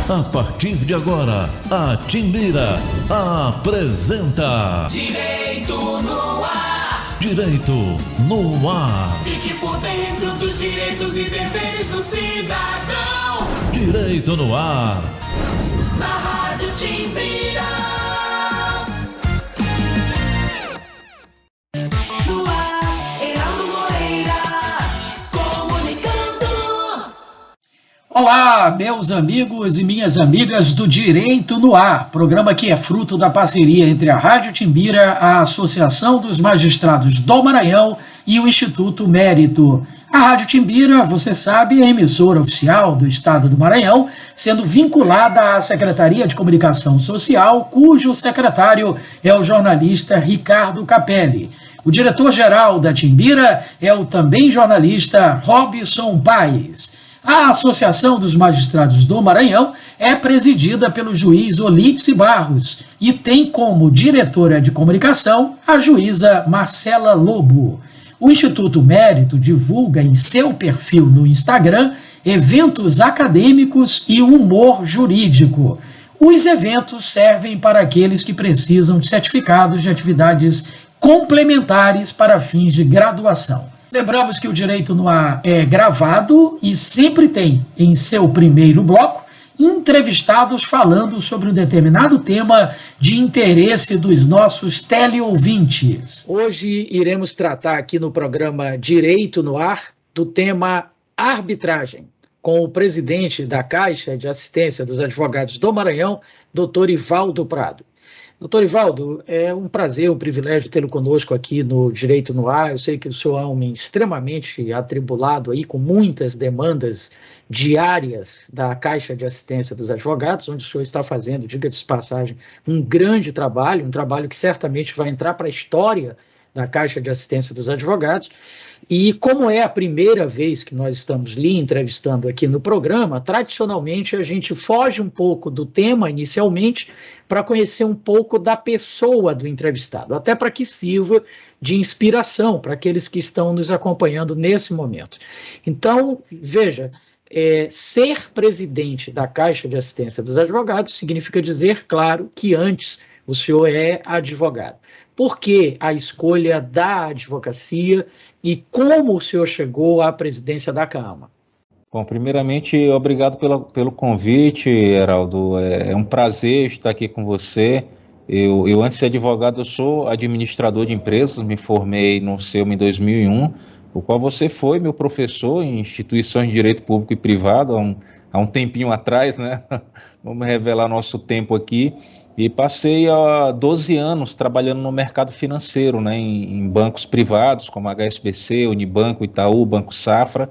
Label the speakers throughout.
Speaker 1: A partir de agora, a Timbira apresenta
Speaker 2: Direito no Ar.
Speaker 1: Direito no Ar.
Speaker 2: Fique por dentro dos direitos e deveres do cidadão.
Speaker 1: Direito no Ar.
Speaker 2: Na Rádio Timbira. No ar, Heraldo Moreira, comunicando.
Speaker 3: Olá, meus amigos e minhas amigas do Direito no Ar, programa que é fruto da parceria entre a Rádio Timbira, a Associação dos Magistrados do Maranhão e o Instituto Mérito. A Rádio Timbira, você sabe, é a emissora oficial do Estado do Maranhão, sendo vinculada à Secretaria de Comunicação Social, cujo secretário é o jornalista Ricardo Capelli. O diretor-geral da Timbira é o também jornalista Robson Paes. A Associação dos Magistrados do Maranhão é presidida pelo juiz Olídice Barros e tem como diretora de comunicação a juíza Marcela Lobo. O Instituto Mérito divulga em seu perfil no Instagram eventos acadêmicos e humor jurídico. Os eventos servem para aqueles que precisam de certificados de atividades complementares para fins de graduação. Lembramos que o Direito no Ar é gravado e sempre tem, em seu primeiro bloco, entrevistados falando sobre um determinado tema de interesse dos nossos teleouvintes. Hoje iremos tratar aqui no programa Direito no Ar do tema arbitragem, com o presidente da Caixa de Assistência dos Advogados do Maranhão, Dr. Ivaldo Prado. Doutor Ivaldo, é um prazer, um privilégio tê-lo conosco aqui no Direito no Ar. Eu sei que o senhor é um homem extremamente atribulado aí, com muitas demandas diárias da Caixa de Assistência dos Advogados, onde o senhor está fazendo, diga-se de passagem, um grande trabalho, um trabalho que certamente vai entrar para a história da Caixa de Assistência dos Advogados. E como é a primeira vez que nós estamos lhe entrevistando aqui no programa, tradicionalmente a gente foge um pouco do tema inicialmente para conhecer um pouco da pessoa do entrevistado, até para que sirva de inspiração para aqueles que estão nos acompanhando nesse momento. Então, veja, ser presidente da Caixa de Assistência dos Advogados significa dizer, claro, que antes o senhor é advogado. Por que a escolha da advocacia e como o senhor chegou à presidência da Câmara?
Speaker 4: Bom, primeiramente, obrigado pelo convite, Heraldo. É um prazer estar aqui com você. Eu antes de ser advogado, eu sou administrador de empresas, me formei no CEUM em 2001, o qual você foi meu professor em instituições de direito público e privado há um tempinho atrás, né? Vamos revelar nosso tempo aqui. E passei 12 anos trabalhando no mercado financeiro, né, em bancos privados, como HSBC, Unibanco, Itaú, Banco Safra.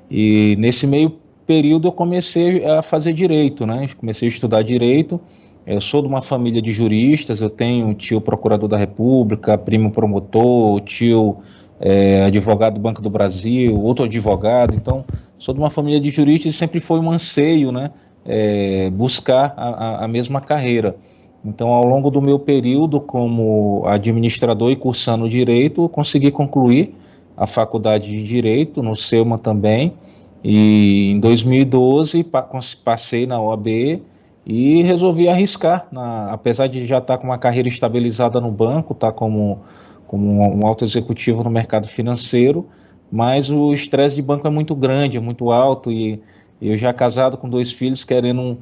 Speaker 4: E nesse meio período eu comecei a fazer direito, né? Comecei a estudar direito. Eu sou de uma família de juristas, eu tenho um tio procurador da República, primo promotor, tio advogado do Banco do Brasil, outro advogado. Então, sou de uma família de juristas e sempre foi um anseio, né, buscar a mesma carreira. Então, ao longo do meu período como administrador e cursando Direito, eu consegui concluir a faculdade de Direito, no CEUMA também, e em 2012 passei na OAB e resolvi arriscar, apesar de já estar com uma carreira estabilizada no banco, estar como um alto executivo no mercado financeiro, mas o estresse de banco é muito grande, é muito alto, e eu já casado com 2 filhos, querendo...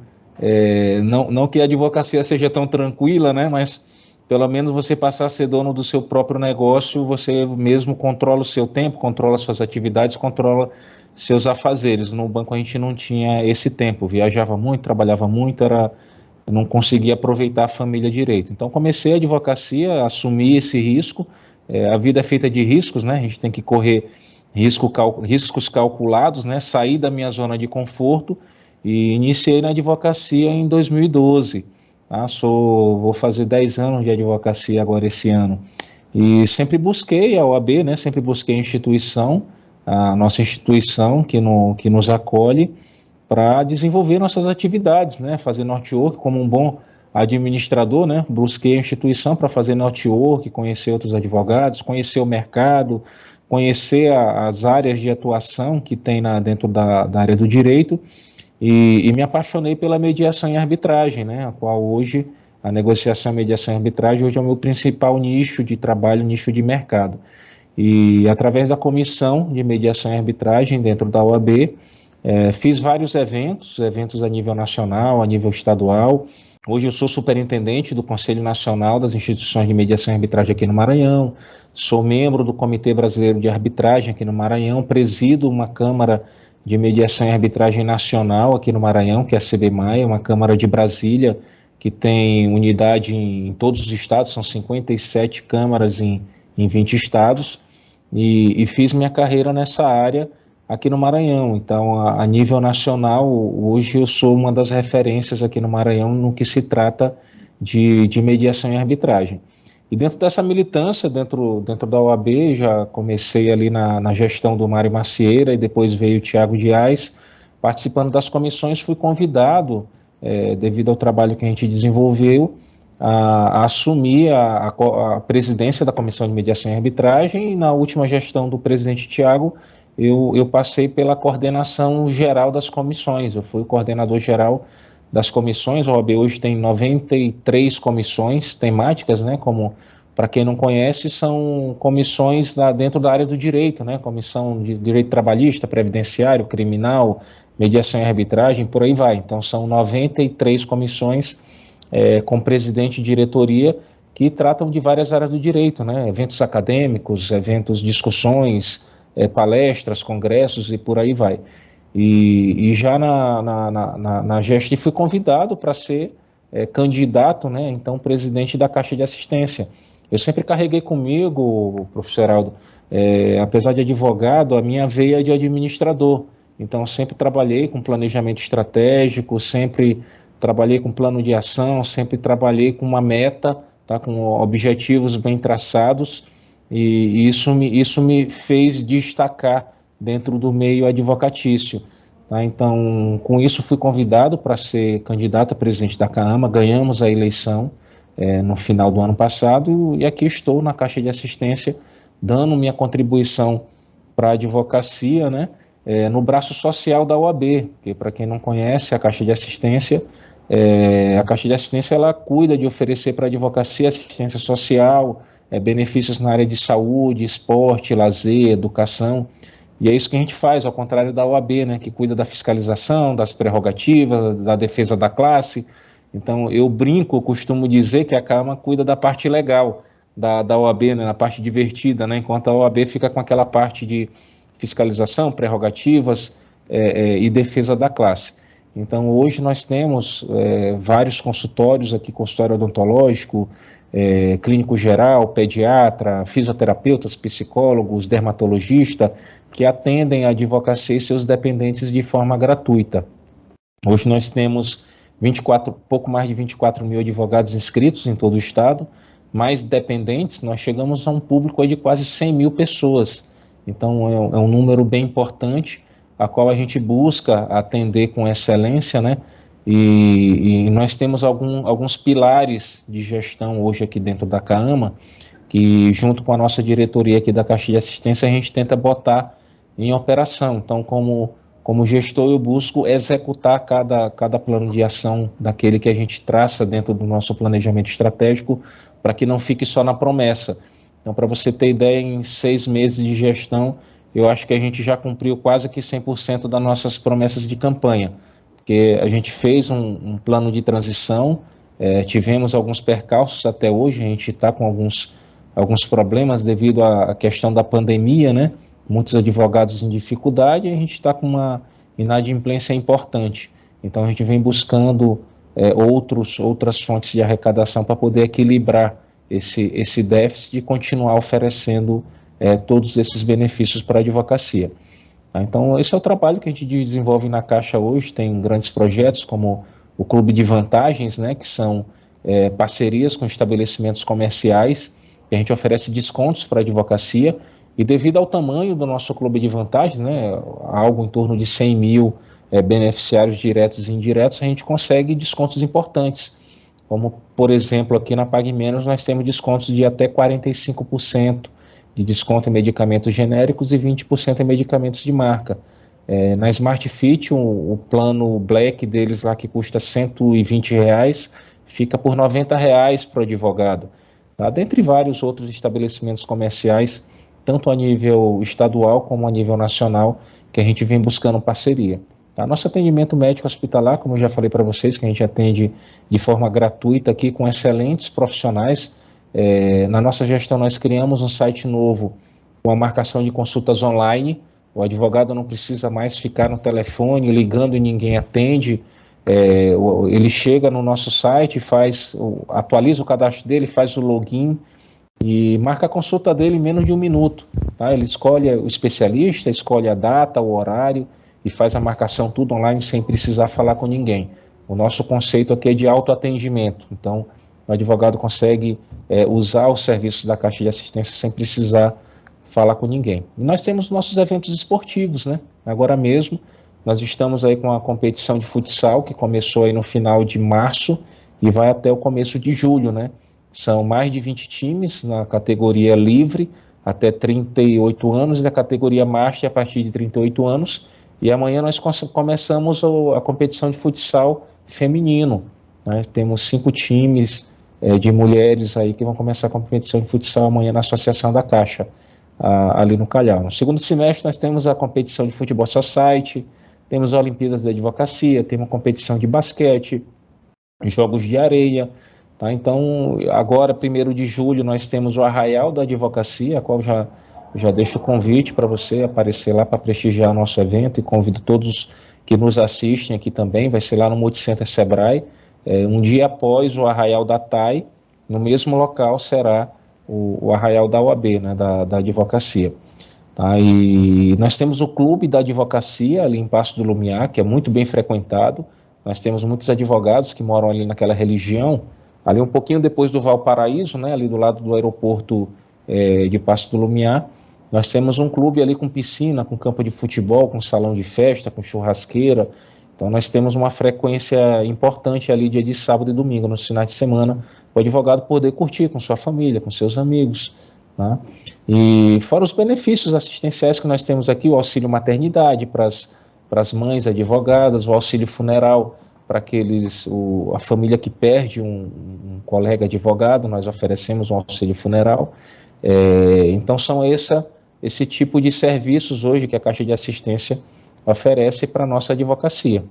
Speaker 4: não que a advocacia seja tão tranquila, né, mas pelo menos você passar a ser dono do seu próprio negócio, você mesmo controla o seu tempo, controla suas atividades, controla seus afazeres. No banco a gente não tinha esse tempo, viajava muito, trabalhava muito, não conseguia aproveitar a família direito. Então comecei a advocacia, assumi esse risco. A vida é feita de riscos, né, a gente tem que correr riscos calculados, né, sair da minha zona de conforto. E iniciei na advocacia em 2012, tá? Vou fazer 10 anos de advocacia agora esse ano. E sempre busquei a OAB, né? Sempre busquei a nossa instituição que nos acolhe para desenvolver nossas atividades, né? Fazer network como um bom administrador, né? Busquei a instituição para fazer network, conhecer outros advogados, conhecer o mercado, conhecer as áreas de atuação que tem dentro da área do direito. e me apaixonei pela mediação e arbitragem, né, a qual hoje, a negociação, mediação e arbitragem, hoje é o meu principal nicho de trabalho, nicho de mercado. E através da comissão de mediação e arbitragem dentro da OAB, fiz vários eventos a nível nacional, a nível estadual. Hoje eu sou superintendente do Conselho Nacional das Instituições de Mediação e Arbitragem aqui no Maranhão, sou membro do Comitê Brasileiro de Arbitragem aqui no Maranhão, presido uma Câmara de Mediação e Arbitragem Nacional aqui no Maranhão, que é a CBMAI, uma Câmara de Brasília, que tem unidade em todos os estados, são 57 câmaras em 20 estados, e fiz minha carreira nessa área aqui no Maranhão. Então, a nível nacional, hoje eu sou uma das referências aqui no Maranhão no que se trata de mediação e arbitragem. E dentro dessa militância, dentro da OAB, já comecei ali na gestão do Mário Macieira, e depois veio o Tiago Dias, participando das comissões, fui convidado, devido ao trabalho que a gente desenvolveu, a assumir a presidência da Comissão de Mediação e Arbitragem, e na última gestão do presidente Tiago, eu passei pela coordenação geral das comissões. Eu fui o coordenador geral das comissões. A OAB hoje tem 93 comissões temáticas, né, como, para quem não conhece, são comissões dentro da área do direito, né, comissão de direito trabalhista, previdenciário, criminal, mediação e arbitragem, por aí vai. Então são 93 comissões com presidente e diretoria que tratam de várias áreas do direito, né, eventos acadêmicos, eventos, discussões, palestras, congressos e por aí vai. E já na gestão fui convidado para ser candidato, né, então presidente da Caixa de Assistência. Eu sempre carreguei comigo, professor Heraldo, apesar de advogado, a minha veia de administrador. Então sempre trabalhei com planejamento estratégico, sempre trabalhei com plano de ação, sempre trabalhei com uma meta, tá, com objetivos bem traçados, e isso me fez destacar dentro do meio advocatício. Tá? Então, com isso fui convidado para ser candidato a presidente da CAAMA, ganhamos a eleição no final do ano passado, e aqui estou na Caixa de Assistência, dando minha contribuição para a advocacia, né, no braço social da OAB, que, para quem não conhece, a Caixa de Assistência ela cuida de oferecer para a advocacia assistência social, benefícios na área de saúde, esporte, lazer, educação, e é isso que a gente faz, ao contrário da OAB, né, que cuida da fiscalização, das prerrogativas, da defesa da classe. Então eu costumo dizer que a CAAMA cuida da parte legal da OAB, né, na parte divertida, né, enquanto a OAB fica com aquela parte de fiscalização, prerrogativas e defesa da classe. Então, hoje nós temos vários consultórios aqui, consultório odontológico, clínico geral, pediatra, fisioterapeutas, psicólogos, dermatologista, que atendem a advocacia e seus dependentes de forma gratuita. Hoje nós temos pouco mais de 24 mil advogados inscritos em todo o estado, mais dependentes, nós chegamos a um público de quase 100 mil pessoas. Então, é um número bem importante, a qual a gente busca atender com excelência, né? E nós temos alguns pilares de gestão hoje aqui dentro da CAAMA, que junto com a nossa diretoria aqui da Caixa de Assistência, a gente tenta botar em operação. Então, como gestor, eu busco executar cada plano de ação daquele que a gente traça dentro do nosso planejamento estratégico, para que não fique só na promessa. Então, para você ter ideia, em 6 meses de gestão, eu acho que a gente já cumpriu quase que 100% das nossas promessas de campanha, porque a gente fez um plano de transição, tivemos alguns percalços até hoje, a gente está com alguns problemas devido à questão da pandemia, né? Muitos advogados em dificuldade, e a gente está com uma inadimplência importante. Então a gente vem buscando outras fontes de arrecadação para poder equilibrar esse déficit e continuar oferecendo todos esses benefícios para a advocacia. Então esse é o trabalho que a gente desenvolve na Caixa hoje. Tem grandes projetos como o Clube de Vantagens, né, que são parcerias com estabelecimentos comerciais, que a gente oferece descontos para a advocacia, e devido ao tamanho do nosso Clube de Vantagens, né, algo em torno de 100 mil beneficiários diretos e indiretos, a gente consegue descontos importantes, como por exemplo aqui na Pague Menos nós temos descontos de até 45% de desconto em medicamentos genéricos e 20% em medicamentos de marca. Na Smart Fit, o plano Black deles lá, que custa R$ 120, fica por R$ 90 para o advogado. Tá? Dentre vários outros estabelecimentos comerciais, tanto a nível estadual como a nível nacional, que a gente vem buscando parceria. Tá? Nosso atendimento médico hospitalar, como eu já falei para vocês, que a gente atende de forma gratuita aqui com excelentes profissionais. Na nossa gestão nós criamos um site novo com a marcação de consultas online. O advogado não precisa mais ficar no telefone ligando e ninguém atende. Ele chega no nosso site, atualiza o cadastro dele, faz o login e marca a consulta dele em menos de 1 minuto. Tá? Ele escolhe o especialista, escolhe a data, o horário e faz a marcação tudo online sem precisar falar com ninguém. O nosso conceito aqui é de autoatendimento. Então, o advogado consegue usar os serviços da Caixa de Assistência sem precisar falar com ninguém. E nós temos nossos eventos esportivos, né? Agora mesmo, nós estamos aí com a competição de futsal, que começou aí no final de março e vai até o começo de julho, né? São mais de 20 times na categoria livre, até 38 anos, e na categoria Master, a partir de 38 anos. E amanhã nós começamos a competição de futsal feminino, né? Temos 5 times de mulheres aí que vão começar a competição de futsal amanhã na Associação da Caixa, ali no Calhau. No segundo semestre nós temos a competição de futebol society, temos a Olimpíadas da Advocacia, temos a competição de basquete, jogos de areia, tá? Então agora, 1º de julho, nós temos o Arraial da Advocacia, a qual já deixo o convite para você aparecer lá para prestigiar o nosso evento, e convido todos que nos assistem aqui também. Vai ser lá no Multicenter Sebrae, um dia após o Arraial da TAI, no mesmo local será o Arraial da OAB, né, da Advocacia. Tá? E nós temos o Clube da Advocacia ali em Paço do Lumiar, que é muito bem frequentado. Nós temos muitos advogados que moram ali naquela região, ali um pouquinho depois do Valparaíso, né, ali do lado do aeroporto de Paço do Lumiar. Nós temos um clube ali com piscina, com campo de futebol, com salão de festa, com churrasqueira. Então nós temos uma frequência importante ali dia de sábado e domingo, nos finais de semana, para o advogado poder curtir com sua família, com seus amigos. Né? E fora os benefícios assistenciais que nós temos aqui, o auxílio maternidade para as mães advogadas, o auxílio funeral para a família que perde um colega advogado, nós oferecemos um auxílio funeral. Então são esse tipo de serviços hoje que a Caixa de Assistência oferece para a nossa advocacia.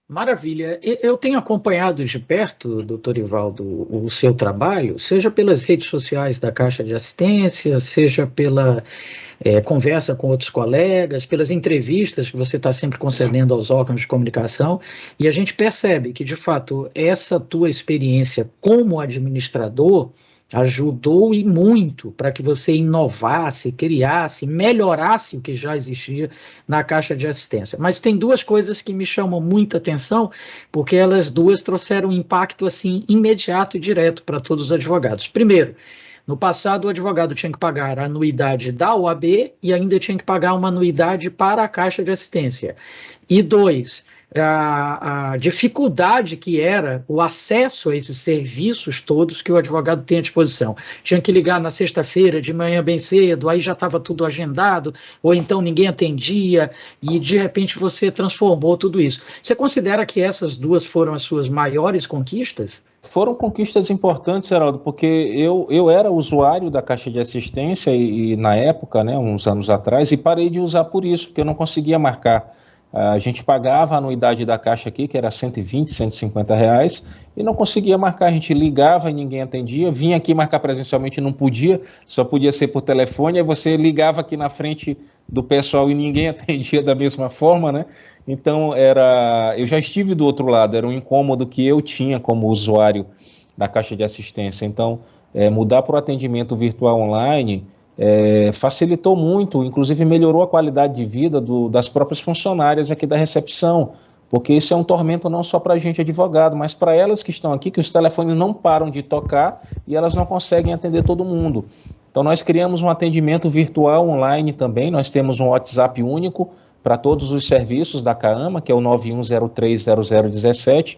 Speaker 3: Maravilha. Eu tenho acompanhado de perto, doutor Ivaldo, o seu trabalho, seja pelas redes sociais da Caixa de Assistência, seja pela conversa com outros colegas, pelas entrevistas que você está sempre concedendo aos órgãos de comunicação, e a gente percebe que, de fato, essa tua experiência como administrador ajudou e muito para que você inovasse, criasse, melhorasse o que já existia na Caixa de Assistência. Mas tem 2 coisas que me chamam muita atenção, porque elas 2 trouxeram um impacto assim imediato e direto para todos os advogados. Primeiro, no passado o advogado tinha que pagar a anuidade da OAB e ainda tinha que pagar uma anuidade para a Caixa de Assistência. E 2, a dificuldade que era o acesso a esses serviços todos que o advogado tem à disposição. Tinha que ligar na sexta-feira, de manhã bem cedo, aí já estava tudo agendado, ou então ninguém atendia, e de repente você transformou tudo isso. Você considera que essas 2 foram as suas maiores conquistas?
Speaker 4: Foram conquistas importantes, Geraldo, porque eu era usuário da Caixa de Assistência e na época, né, uns anos atrás, e parei de usar por isso, porque eu não conseguia marcar. A gente pagava a anuidade da Caixa aqui, que era R$120, R$150, e não conseguia marcar. A gente ligava e ninguém atendia, vinha aqui marcar presencialmente, não podia, só podia ser por telefone, aí você ligava aqui na frente do pessoal e ninguém atendia da mesma forma, né? Então, eu já estive do outro lado, era um incômodo que eu tinha como usuário da Caixa de Assistência. Então, mudar para o atendimento virtual online facilitou muito, inclusive melhorou a qualidade de vida das próprias funcionárias aqui da recepção, porque isso é um tormento não só para a gente advogado, mas para elas que estão aqui, que os telefones não param de tocar e elas não conseguem atender todo mundo. Então nós criamos um atendimento virtual online também, nós temos um WhatsApp único para todos os serviços da CAAMA, que é o 91030017,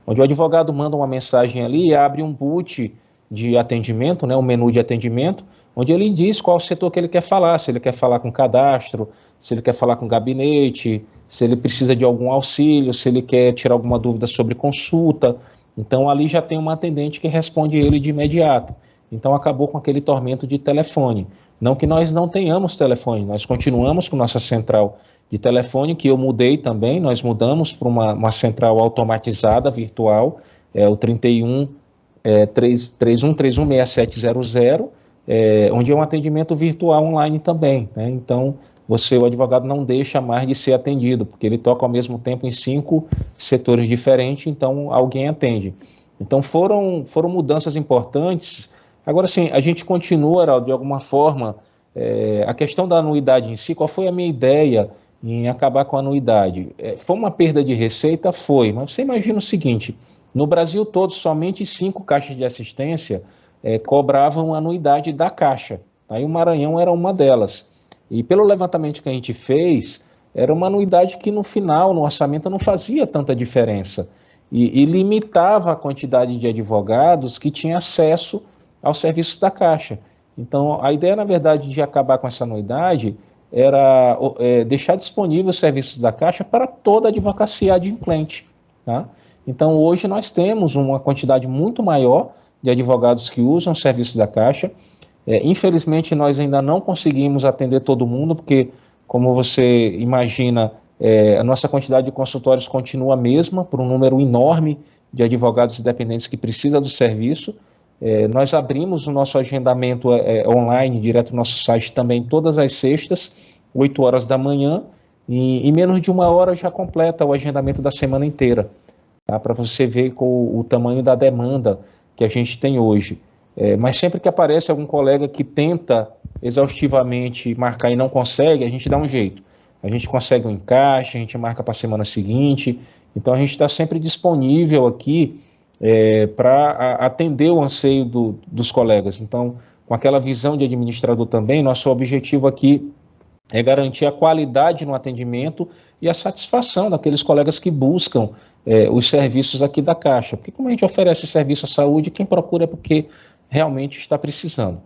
Speaker 4: onde o advogado manda uma mensagem ali e abre um boot de atendimento, né, um menu de atendimento, onde ele diz qual setor que ele quer falar, se ele quer falar com cadastro, se ele quer falar com gabinete, se ele precisa de algum auxílio, se ele quer tirar alguma dúvida sobre consulta. Então ali já tem uma atendente que responde ele de imediato. Então acabou com aquele tormento de telefone. Não que nós não tenhamos telefone, nós continuamos com nossa central de telefone, que eu mudei também, nós mudamos para uma central automatizada, virtual, o 31616700, onde é um atendimento virtual online também, né? Então, o advogado não deixa mais de ser atendido, porque ele toca ao mesmo tempo em 5 setores diferentes, então alguém atende. Então, foram mudanças importantes. Agora, sim, a gente continua, Heraldo, de alguma forma, a questão da anuidade em si. Qual foi a minha ideia em acabar com a anuidade? Foi uma perda de receita? Foi, mas você imagina o seguinte: no Brasil todo, somente 5 caixas de assistência cobravam anuidade da Caixa. Aí o Maranhão era uma delas. E pelo levantamento que a gente fez, era uma anuidade que no final, no orçamento, não fazia tanta diferença. E limitava a quantidade de advogados que tinham acesso aos serviços da Caixa. Então, a ideia, na verdade, de acabar com essa anuidade era deixar disponível os serviços da Caixa para toda a advocacia adimplente, tá? Então, hoje nós temos uma quantidade muito maior de advogados que usam o serviço da Caixa. Infelizmente, nós ainda não conseguimos atender todo mundo, porque, como você imagina, a nossa quantidade de consultórios continua a mesma, por um número enorme de advogados independentes que precisam do serviço. Nós abrimos o nosso agendamento online, direto no nosso site também, todas as sextas, 8 horas da manhã, e em menos de 1 hora já completa o agendamento da semana inteira, tá? Para você ver o tamanho da demanda que a gente tem hoje. Mas sempre que aparece algum colega que tenta exaustivamente marcar e não consegue, a gente dá um jeito. A gente consegue um encaixe, a gente marca para a semana seguinte. Então a gente está sempre disponível aqui para atender o anseio dos colegas. Então, com aquela visão de administrador também, nosso objetivo aqui é garantir a qualidade no atendimento e a satisfação daqueles colegas que buscam os serviços aqui da Caixa. Porque como a gente oferece serviço à saúde, quem procura é porque realmente está precisando.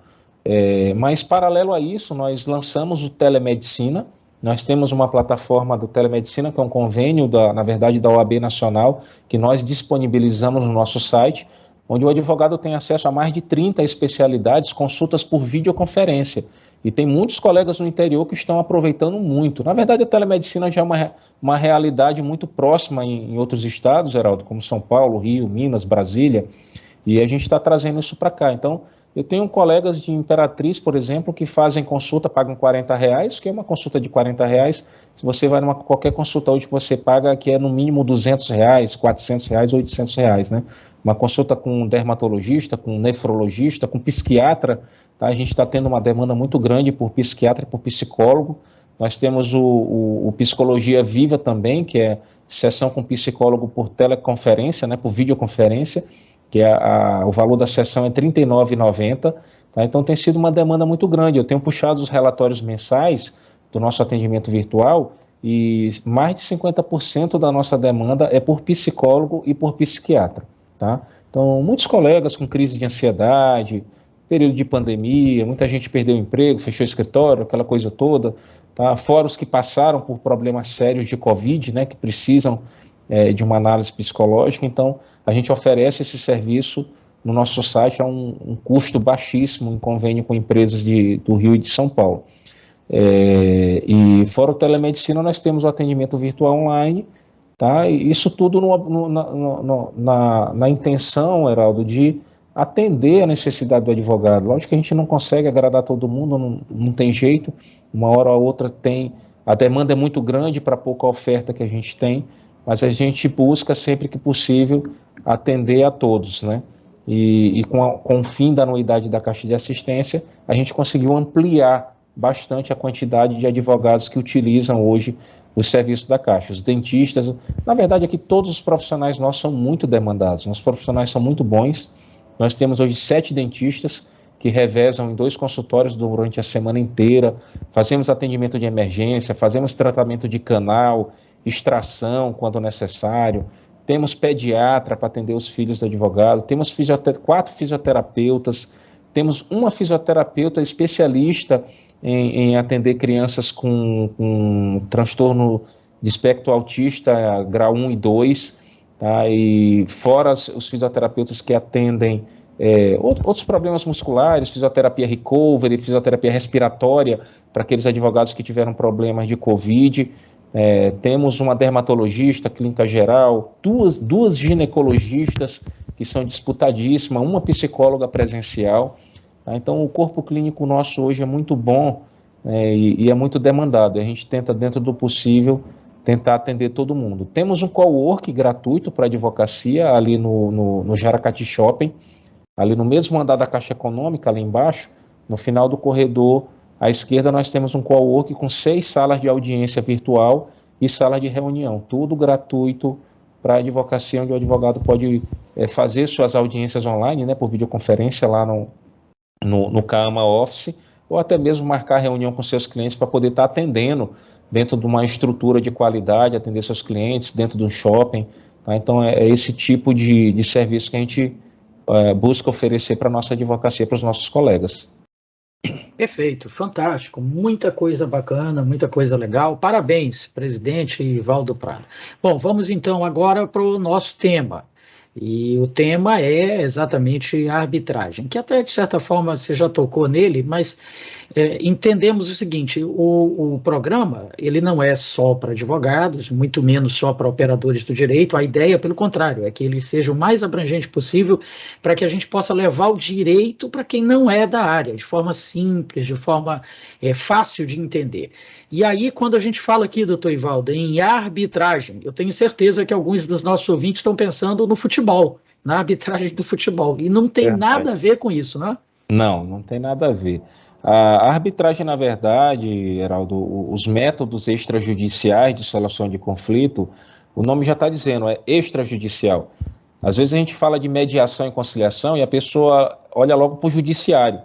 Speaker 4: Mas, paralelo a isso, nós lançamos o Telemedicina. Nós temos uma plataforma do Telemedicina, que é um convênio, na verdade, da OAB Nacional, que nós disponibilizamos no nosso site, onde o advogado tem acesso a mais de 30 especialidades, consultas por videoconferência. E tem muitos colegas no interior que estão aproveitando muito. Na verdade, a telemedicina já é uma realidade muito próxima em outros estados, Geraldo, como São Paulo, Rio, Minas, Brasília, e a gente está trazendo isso para cá. Então, eu tenho colegas de Imperatriz, por exemplo, que fazem consulta, pagam R$40, que é uma consulta de R$40. Se você vai numa qualquer consulta hoje que você paga, que é no mínimo R$200, R$400, R$800, né? Uma consulta com um dermatologista, com um nefrologista, com um psiquiatra, tá? A gente está tendo uma demanda muito grande por psiquiatra e por psicólogo. Nós temos o Psicologia Viva também, que é sessão com psicólogo por teleconferência, né? Por videoconferência, que o valor da sessão é R$ 39,90, tá? Então tem sido uma demanda muito grande. Eu tenho puxado os relatórios mensais do nosso atendimento virtual e mais de 50% da nossa demanda é por psicólogo e por psiquiatra, tá? Então, muitos colegas com crise de ansiedade, período de pandemia, muita gente perdeu o emprego, fechou o escritório, aquela coisa toda, tá? Fora os que passaram por problemas sérios de Covid, né, que precisam de uma análise psicológica. Então, a gente oferece esse serviço no nosso site a um custo baixíssimo, em convênio com empresas do Rio e de São Paulo. E fora o telemedicina, nós temos o atendimento virtual online, tá? E isso tudo na intenção, Heraldo, de atender a necessidade do advogado. Lógico que a gente não consegue agradar todo mundo, não tem jeito, uma hora ou outra a demanda é muito grande para a pouca oferta que a gente tem, mas a gente busca sempre que possível atender a todos, né? E com o fim da anuidade da Caixa de Assistência, a gente conseguiu ampliar bastante a quantidade de advogados que utilizam hoje os serviços da Caixa. Os dentistas, na verdade, aqui todos os profissionais nossos são muito demandados, nossos profissionais são muito bons. Nós temos hoje 7 dentistas que revezam em 2 consultórios durante a semana inteira, fazemos atendimento de emergência, fazemos tratamento de canal, extração quando necessário, temos pediatra para atender os filhos do advogado, temos 4 fisioterapeutas, temos uma fisioterapeuta especialista em atender crianças com transtorno de espectro autista grau 1 e 2, tá? E fora os fisioterapeutas que atendem outros problemas musculares, fisioterapia recovery, fisioterapia respiratória, para aqueles advogados que tiveram problemas de Covid. Temos uma dermatologista, clínica geral, duas ginecologistas que são disputadíssimas, uma psicóloga presencial. Tá? Então, o corpo clínico nosso hoje é muito bom e é muito demandado. A gente tenta, dentro do possível, tentar atender todo mundo. Temos um cowork gratuito para advocacia ali no Jaracati Shopping, ali no mesmo andar da Caixa Econômica, ali embaixo, no final do corredor, à esquerda nós temos um cowork com 6 salas de audiência virtual e sala de reunião, tudo gratuito para a advocacia, onde o advogado pode fazer suas audiências online, né, por videoconferência lá no Kaama Office, ou até mesmo marcar reunião com seus clientes para poder estar atendendo dentro de uma estrutura de qualidade, atender seus clientes dentro de um shopping. Tá? Então é esse tipo de serviço que a gente busca oferecer para a nossa advocacia, para os nossos colegas.
Speaker 3: Perfeito, fantástico, muita coisa bacana, muita coisa legal. Parabéns, presidente Valdo Prado. Bom, vamos então agora para o nosso tema. E o tema é exatamente a arbitragem, que até de certa forma você já tocou nele, mas entendemos o seguinte: o programa ele não é só para advogados, muito menos só para operadores do direito. A ideia, pelo contrário, é que ele seja o mais abrangente possível para que a gente possa levar o direito para quem não é da área, de forma simples, de forma fácil de entender. E aí, quando a gente fala aqui, doutor Ivaldo, em arbitragem, eu tenho certeza que alguns dos nossos ouvintes estão pensando no futebol, na arbitragem do futebol, e não tem nada a ver com isso, né?
Speaker 4: Não tem nada a ver. A arbitragem, na verdade, Heraldo, os métodos extrajudiciais de solução de conflito, o nome já está dizendo, é extrajudicial. Às vezes a gente fala de mediação e conciliação e a pessoa olha logo para o judiciário,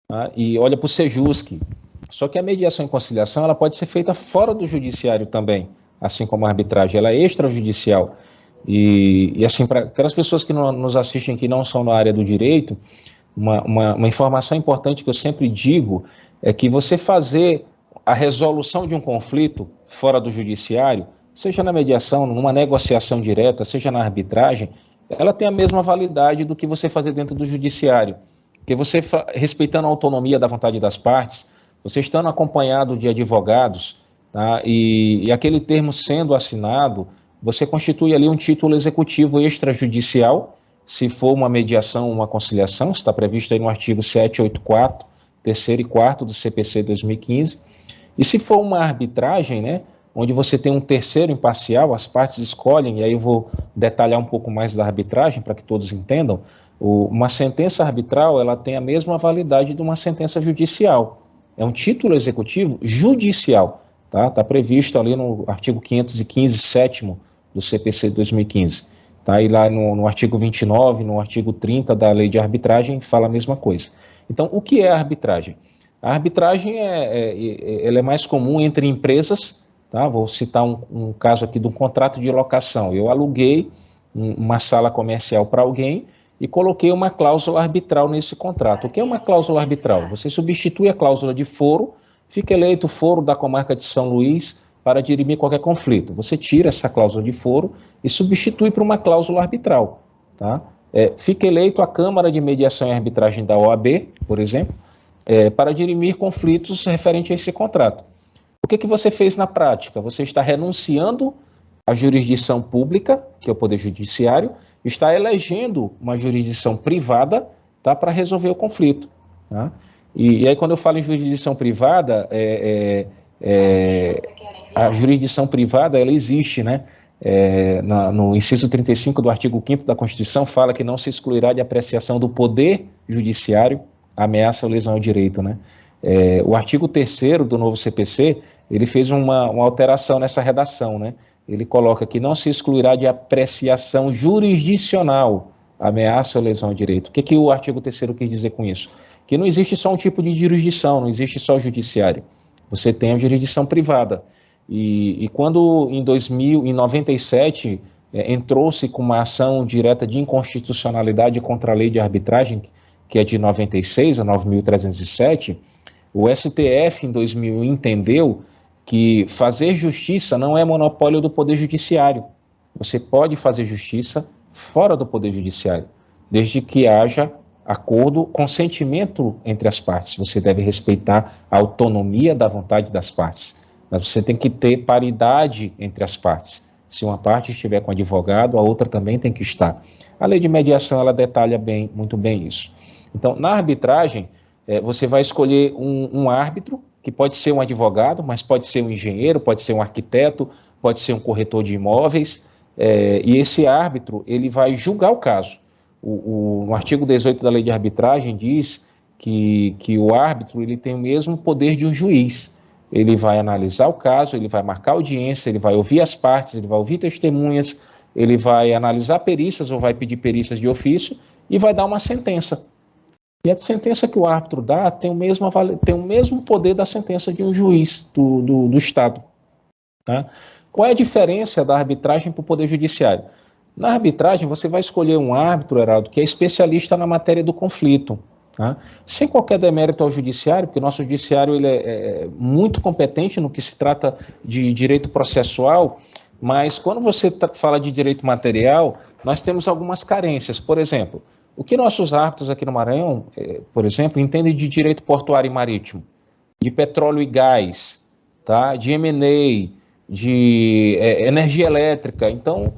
Speaker 4: tá? E olha para o Sejusc. Só que a mediação e conciliação ela pode ser feita fora do judiciário também, assim como a arbitragem, ela é extrajudicial. E assim, para aquelas pessoas que nos assistem que não são na área do direito, uma informação importante que eu sempre digo é que você fazer a resolução de um conflito fora do judiciário, seja na mediação, numa negociação direta, seja na arbitragem, ela tem a mesma validade do que você fazer dentro do judiciário. Porque você, respeitando a autonomia da vontade das partes, você estando acompanhado de advogados, tá, e aquele termo sendo assinado, você constitui ali um título executivo extrajudicial, se for uma mediação ou uma conciliação, está previsto aí no artigo 784, terceiro e quarto do CPC 2015, e se for uma arbitragem, né, onde você tem um terceiro imparcial, as partes escolhem, e aí eu vou detalhar um pouco mais da arbitragem para que todos entendam, uma sentença arbitral ela tem a mesma validade de uma sentença judicial, é um título executivo judicial, tá? Está previsto ali no artigo 515, 7º do CPC 2015. Tá? E lá no artigo 29, no artigo 30 da lei de arbitragem, fala a mesma coisa. Então, o que é a arbitragem? A arbitragem ela é mais comum entre empresas, tá? Vou citar um caso aqui de um contrato de locação. Eu aluguei uma sala comercial para alguém e coloquei uma cláusula arbitral nesse contrato. O que é uma cláusula arbitral? Você substitui a cláusula de foro, fica eleito o foro da comarca de São Luís para dirimir qualquer conflito. Você tira essa cláusula de foro e substitui por uma cláusula arbitral. Tá? Fica eleito a Câmara de Mediação e Arbitragem da OAB, por exemplo, para dirimir conflitos referentes a esse contrato. O que você fez na prática? Você está renunciando à jurisdição pública, que é o Poder Judiciário, está elegendo uma jurisdição privada, tá, para resolver o conflito. Tá? E aí, quando eu falo em jurisdição privada, a jurisdição privada, ela existe, né? No inciso 35 do artigo 5º da Constituição, fala que não se excluirá de apreciação do Poder Judiciário a ameaça ou lesão ao direito, né? O artigo 3º do novo CPC, ele fez uma alteração nessa redação, né? Ele coloca que não se excluirá de apreciação jurisdicional a ameaça ou lesão ao direito. O que o artigo 3º quis dizer com isso? Que não existe só um tipo de jurisdição, não existe só o judiciário. Você tem a jurisdição privada. E quando em entrou-se com uma ação direta de inconstitucionalidade contra a lei de arbitragem, que é de 96, a 9.307, o STF em 2000 entendeu que fazer justiça não é monopólio do Poder Judiciário. Você pode fazer justiça fora do Poder Judiciário, desde que haja acordo, consentimento entre as partes. Você deve respeitar a autonomia da vontade das partes, mas você tem que ter paridade entre as partes. Se uma parte estiver com advogado, a outra também tem que estar. A lei de mediação, ela detalha muito bem isso. Então, na arbitragem, você vai escolher um árbitro, que pode ser um advogado, mas pode ser um engenheiro, pode ser um arquiteto, pode ser um corretor de imóveis, e esse árbitro, ele vai julgar o caso. No artigo 18 da lei de arbitragem diz que o árbitro, ele tem o mesmo poder de um juiz. Ele vai analisar o caso, ele vai marcar audiência, ele vai ouvir as partes, ele vai ouvir testemunhas, ele vai analisar perícias ou vai pedir perícias de ofício e vai dar uma sentença. E a sentença que o árbitro dá tem o mesmo poder da sentença de um juiz do Estado. Tá? Qual é a diferença da arbitragem para o Poder Judiciário? Na arbitragem, você vai escolher um árbitro, Heraldo, que é especialista na matéria do conflito. Tá? Sem qualquer demérito ao judiciário, porque o nosso judiciário ele é muito competente no que se trata de direito processual, mas quando você fala de direito material, nós temos algumas carências. Por exemplo, o que nossos árbitros aqui no Maranhão, por exemplo, entendem de direito portuário e marítimo, de petróleo e gás, tá? De M&A, de energia elétrica, então,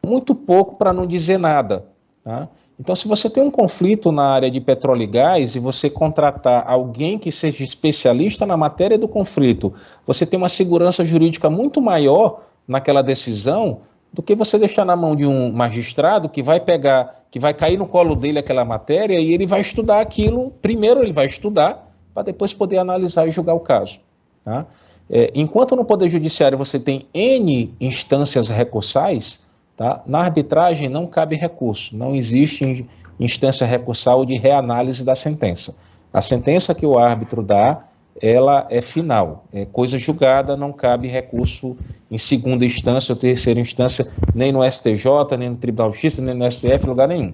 Speaker 4: muito pouco para não dizer nada, tá? Então, se você tem um conflito na área de petróleo e gás e você contratar alguém que seja especialista na matéria do conflito, você tem uma segurança jurídica muito maior naquela decisão do que você deixar na mão de um magistrado que vai cair no colo dele aquela matéria e ele vai estudar aquilo. Primeiro ele vai estudar para depois poder analisar e julgar o caso. Tá? Enquanto no Poder Judiciário você tem N instâncias recursais, tá? Na arbitragem não cabe recurso, não existe instância recursal de reanálise da sentença. A sentença que o árbitro dá, ela é final, é coisa julgada, não cabe recurso em segunda instância ou terceira instância, nem no STJ, nem no Tribunal de Justiça, nem no STF, lugar nenhum.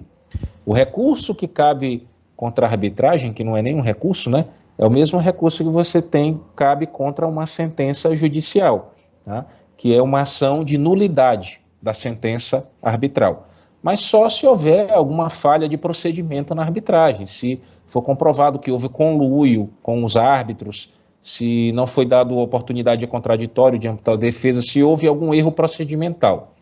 Speaker 4: O recurso que cabe contra a arbitragem, que não é nenhum recurso, né, é o mesmo recurso que você cabe contra uma sentença judicial, tá? Que é uma ação de nulidade da sentença arbitral. Mas só se houver alguma falha de procedimento na arbitragem, se for comprovado que houve conluio com os árbitros, se não foi dado oportunidade de contraditório, de ampla defesa, se houve algum erro procedimental.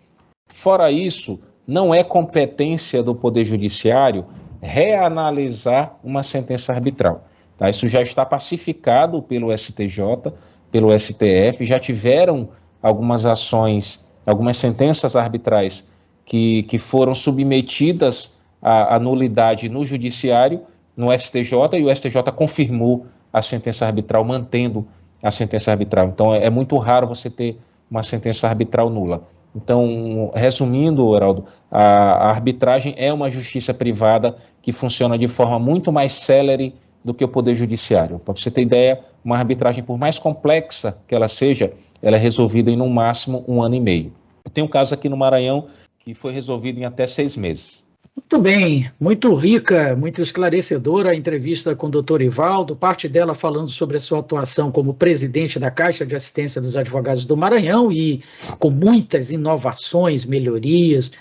Speaker 4: Fora isso, não é competência do Poder Judiciário reanalisar uma sentença arbitral. Tá? Isso já está pacificado pelo STJ, pelo STF, já tiveram algumas ações, algumas sentenças arbitrais que foram submetidas à nulidade no Judiciário, no STJ, e o STJ confirmou a sentença arbitral, mantendo a sentença arbitral. Então, é muito raro você ter uma sentença arbitral nula. Então, resumindo, Heraldo, a arbitragem é uma justiça privada que funciona de forma muito mais célere do que o Poder Judiciário. Para você ter ideia, uma arbitragem, por mais complexa que ela seja, ela é resolvida em, no máximo, 1 ano e meio. Tem um caso aqui no Maranhão que foi resolvido em até 6 meses.
Speaker 3: Muito bem, muito rica, muito esclarecedora a entrevista com o doutor Ivaldo, parte dela falando sobre a sua atuação como presidente da Caixa de Assistência dos Advogados do Maranhão e com muitas inovações, melhorias,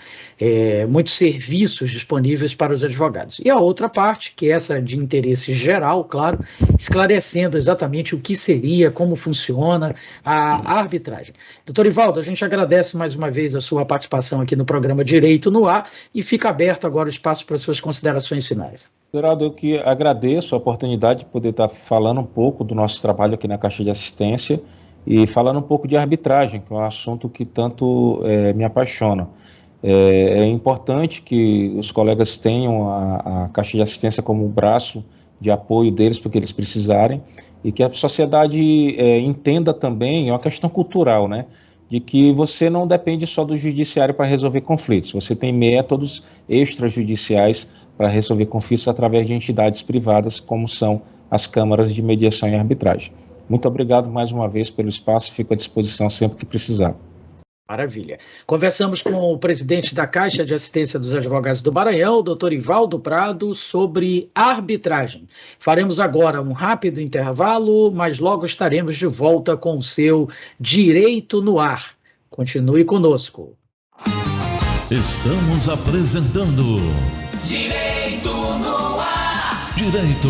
Speaker 3: muitos serviços disponíveis para os advogados. E a outra parte, que é essa de interesse geral, claro, esclarecendo exatamente o que seria, como funciona a arbitragem. Doutor Ivaldo, a gente agradece mais uma vez a sua participação aqui no programa Direito no Ar e fica aberto agora o espaço para suas considerações finais.
Speaker 4: Geraldo, eu que agradeço a oportunidade de poder estar falando um pouco do nosso trabalho aqui na Caixa de Assistência e falando um pouco de arbitragem, que é um assunto que tanto me apaixona. É importante que os colegas tenham a Caixa de Assistência como braço de apoio deles, porque eles precisarem, e que a sociedade entenda também, é uma questão cultural, né? De que você não depende só do judiciário para resolver conflitos, você tem métodos extrajudiciais para resolver conflitos através de entidades privadas, como são as câmaras de mediação e arbitragem. Muito obrigado mais uma vez pelo espaço, fico à disposição sempre que precisar.
Speaker 3: Maravilha. Conversamos com o presidente da Caixa de Assistência dos Advogados do Maranhão, doutor Ivaldo Prado, sobre arbitragem. Faremos agora um rápido intervalo, mas logo estaremos de volta com o seu Direito no Ar. Continue conosco.
Speaker 1: Estamos apresentando
Speaker 2: Direito no Ar.
Speaker 1: Direito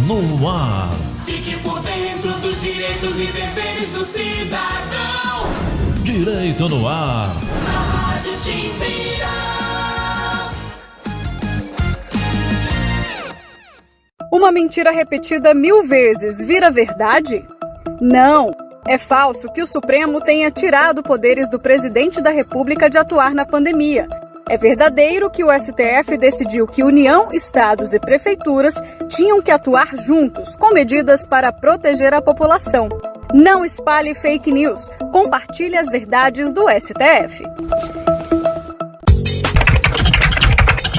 Speaker 1: no Ar.
Speaker 2: Fique por dentro dos direitos e deveres do cidadão.
Speaker 1: Direito no Ar.
Speaker 2: Na Rádio Timbira.
Speaker 5: Uma mentira repetida 1000 vezes vira verdade? Não! É falso que o Supremo tenha tirado poderes do presidente da República de atuar na pandemia. É verdadeiro que o STF decidiu que União, estados e prefeituras tinham que atuar juntos, com medidas para proteger a população. Não espalhe fake news. Compartilhe as verdades do STF.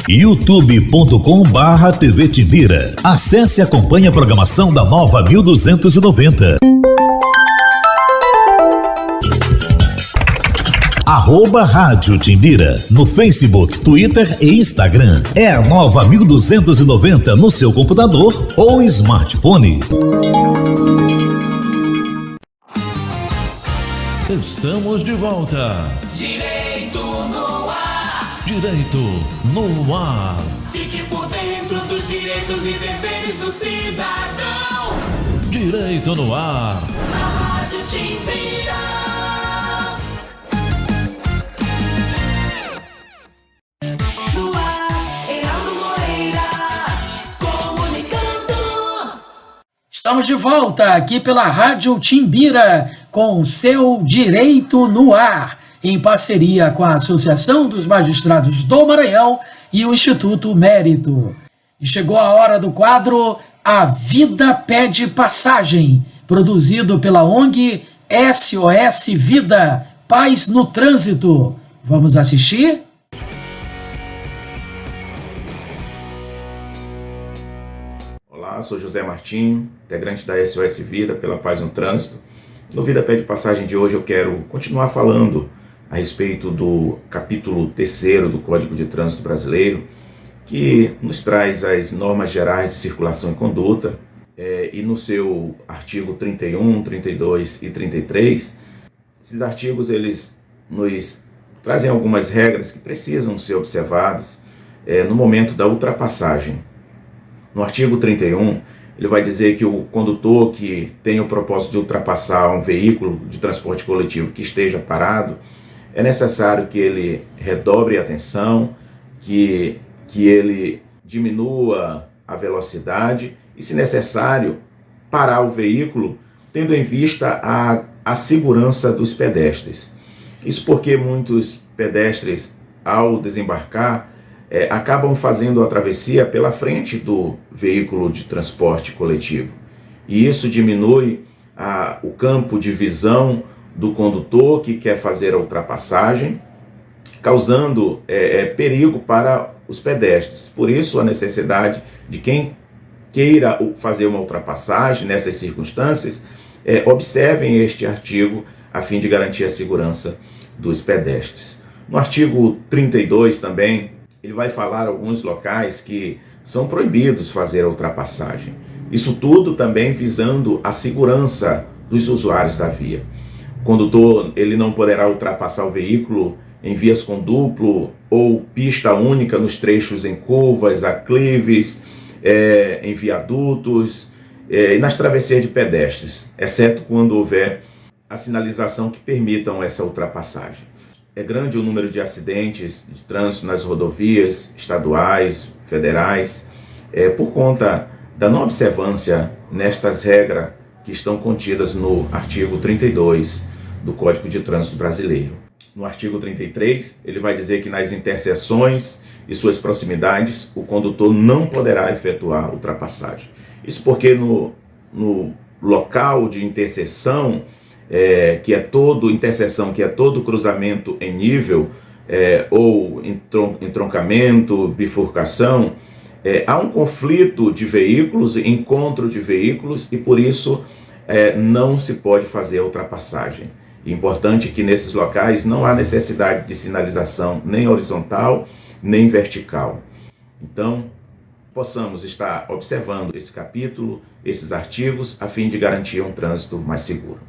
Speaker 6: youtube.com/TV Timbira. Acesse e acompanhe a programação da Nova 1290. @Rádio Timbira, no Facebook, Twitter e Instagram. É a Nova 1290 no seu computador ou smartphone.
Speaker 1: Estamos de volta.
Speaker 2: Direito no Ar.
Speaker 1: Direito no Ar.
Speaker 2: Fique por dentro dos direitos e deveres do cidadão.
Speaker 1: Direito no Ar.
Speaker 2: Na Rádio Timbira. No ar, Heraldo Moreira, comunicando.
Speaker 3: Estamos de volta aqui pela Rádio Timbira com o seu Direito no Ar, em parceria com a Associação dos Magistrados do Maranhão e o Instituto Mérito. E chegou a hora do quadro A Vida Pede Passagem, produzido pela ONG SOS Vida, Paz no Trânsito. Vamos assistir?
Speaker 7: Olá, sou José Martinho, integrante da SOS Vida pela Paz no Trânsito. No Vida Pede Passagem de hoje eu quero continuar falando a respeito do capítulo 3º do Código de Trânsito Brasileiro, que nos traz as normas gerais de circulação e conduta, e no seu artigo 31, 32 e 33, esses artigos eles nos trazem algumas regras que precisam ser observadas no momento da ultrapassagem. No artigo 31, ele vai dizer que o condutor que tem o propósito de ultrapassar um veículo de transporte coletivo que esteja parado, é necessário que ele redobre a atenção, que ele diminua a velocidade e, se necessário, parar o veículo, tendo em vista a segurança dos pedestres. Isso porque muitos pedestres, ao desembarcar, acabam fazendo a travessia pela frente do veículo de transporte coletivo. E isso diminui o campo de visão do condutor que quer fazer a ultrapassagem, causando perigo para os pedestres. Por isso, a necessidade de quem queira fazer uma ultrapassagem nessas circunstâncias, observem este artigo a fim de garantir a segurança dos pedestres. No artigo 32 também, ele vai falar alguns locais que são proibidos fazer a ultrapassagem. Isso tudo também visando a segurança dos usuários da via. O condutor ele não poderá ultrapassar o veículo em vias com duplo ou pista única nos trechos em curvas, aclives, em viadutos e nas travessias de pedestres, exceto quando houver a sinalização que permitam essa ultrapassagem. É grande o número de acidentes de trânsito nas rodovias estaduais, federais, por conta da não observância nestas regras que estão contidas no artigo 32 do Código de Trânsito Brasileiro. No artigo 33, ele vai dizer que nas interseções e suas proximidades, o condutor não poderá efetuar ultrapassagem. Isso porque no local de interseção, que é todo cruzamento em nível, ou entroncamento, bifurcação, há um conflito de veículos, encontro de veículos, e por isso não se pode fazer a ultrapassagem. Importante que nesses locais não há necessidade de sinalização nem horizontal, nem vertical. Então, possamos estar observando esse capítulo, esses artigos, a fim de garantir um trânsito mais seguro.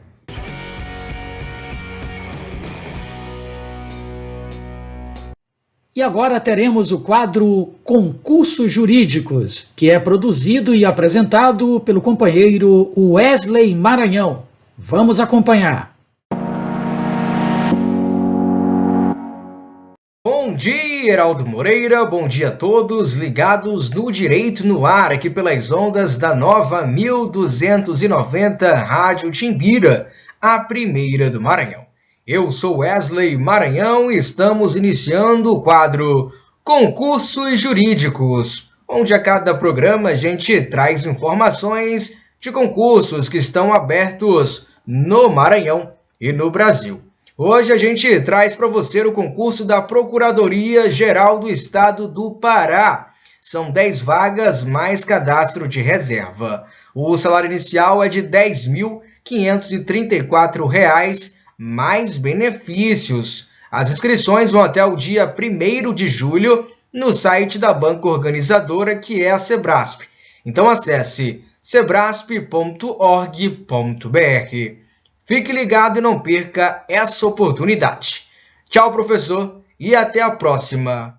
Speaker 3: E agora teremos o quadro Concursos Jurídicos, que é produzido e apresentado pelo companheiro Wesley Maranhão. Vamos acompanhar.
Speaker 8: Bom dia, Heraldo Moreira, bom dia a todos ligados no Direito no Ar, aqui pelas ondas da nova 1290 Rádio Timbira, a primeira do Maranhão. Eu sou Wesley Maranhão e estamos iniciando o quadro Concursos Jurídicos, onde a cada programa a gente traz informações de concursos que estão abertos no Maranhão e no Brasil. Hoje a gente traz para você o concurso da Procuradoria-Geral do Estado do Pará. São 10 vagas mais cadastro de reserva. O salário inicial é de R$ 10.534, mais benefícios. As inscrições vão até o dia 1º de julho no site da banca organizadora, que é a Sebrasp. Então acesse sebrasp.org.br. Fique ligado e não perca essa oportunidade. Tchau, professor, e até a próxima.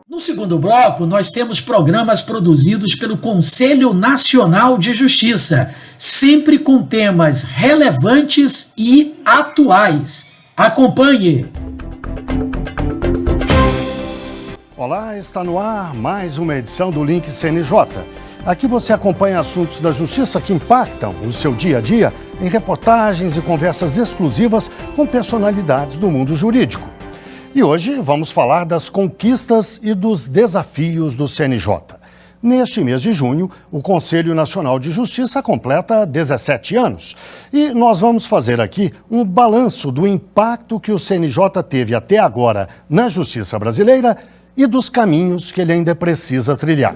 Speaker 3: No segundo bloco, nós temos programas produzidos pelo Conselho Nacional de Justiça, sempre com temas relevantes e atuais. Acompanhe!
Speaker 9: Olá, está no ar mais uma edição do Link CNJ. Aqui você acompanha assuntos da justiça que impactam o seu dia a dia em reportagens e conversas exclusivas com personalidades do mundo jurídico. E hoje vamos falar das conquistas e dos desafios do CNJ. Neste mês de junho, o Conselho Nacional de Justiça completa 17 anos. E nós vamos fazer aqui um balanço do impacto que o CNJ teve até agora na justiça brasileira e dos caminhos que ele ainda precisa trilhar.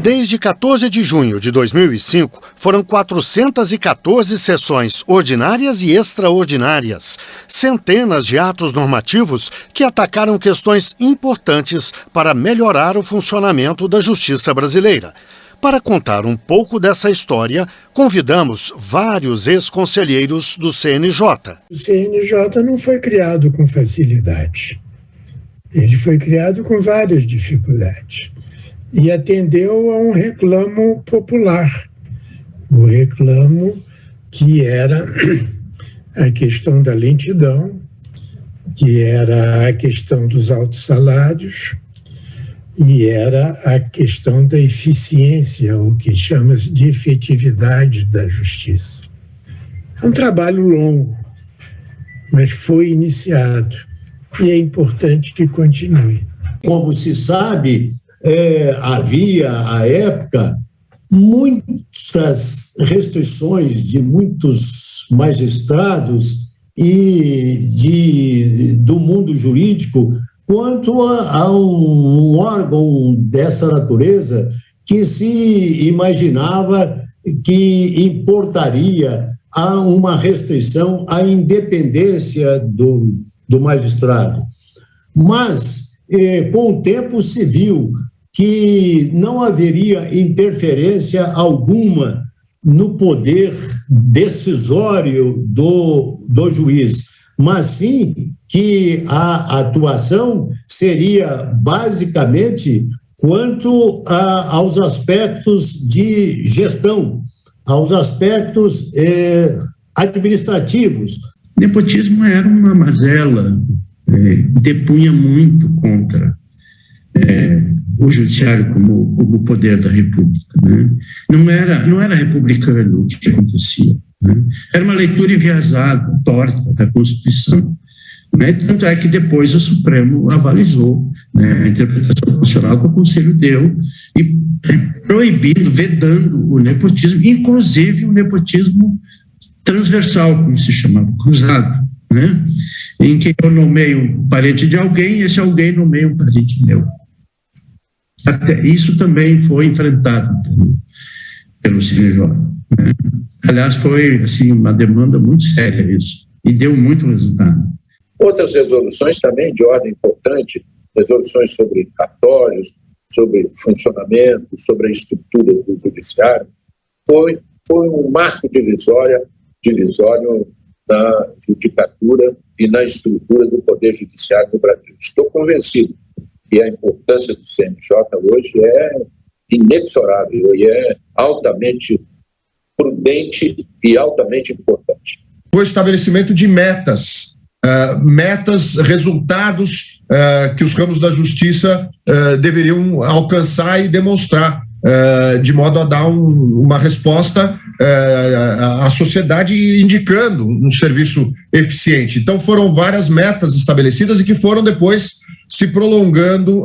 Speaker 9: Desde 14 de junho de 2005, foram 414 sessões ordinárias e extraordinárias, centenas de atos normativos que atacaram questões importantes para melhorar o funcionamento da justiça brasileira. Para contar um pouco dessa história, convidamos vários ex-conselheiros do CNJ.
Speaker 10: O CNJ não foi criado com facilidade. Ele foi criado com várias dificuldades. E atendeu a um reclamo popular, o reclamo que era a questão da lentidão, que era a questão dos altos salários e era a questão da eficiência, o que chama-se de efetividade da justiça. É um trabalho longo, mas foi iniciado e é importante que continue.
Speaker 11: Como se sabe, havia, à época, muitas restrições de muitos magistrados e do mundo jurídico quanto a um órgão dessa natureza que se imaginava que importaria a uma restrição à independência do magistrado. Mas, com o tempo, se viu que não haveria interferência alguma no poder decisório do juiz, mas sim que a atuação seria basicamente quanto aos aspectos de gestão, aos aspectos administrativos.
Speaker 12: Nepotismo era uma mazela, depunha muito contra o judiciário como poder da República, né? Não era republicano o que acontecia, né? Era uma leitura enviesada, torta da Constituição, né? Tanto é que depois o Supremo avalizou, né, a interpretação constitucional que o Conselho deu e proibindo, vedando o nepotismo, inclusive o nepotismo transversal, como se chamava, cruzado, né? Em que eu nomeio um parente de alguém e esse alguém nomeia um parente meu. Até isso também foi enfrentado pelo CNJ. né? Aliás, foi assim, uma demanda muito séria isso, e deu muito resultado.
Speaker 13: Outras resoluções também de ordem importante, resoluções sobre cartórios, sobre funcionamento, sobre a estrutura do judiciário, foi um marco divisório na judicatura e na estrutura do Poder Judiciário no Brasil. Estou convencido que a importância do CNJ hoje é inexorável e é altamente prudente e altamente importante.
Speaker 14: O estabelecimento de metas, resultados que os ramos da justiça deveriam alcançar e demonstrar, de modo a dar uma resposta à sociedade indicando um serviço eficiente. Então foram várias metas estabelecidas e que foram depois se prolongando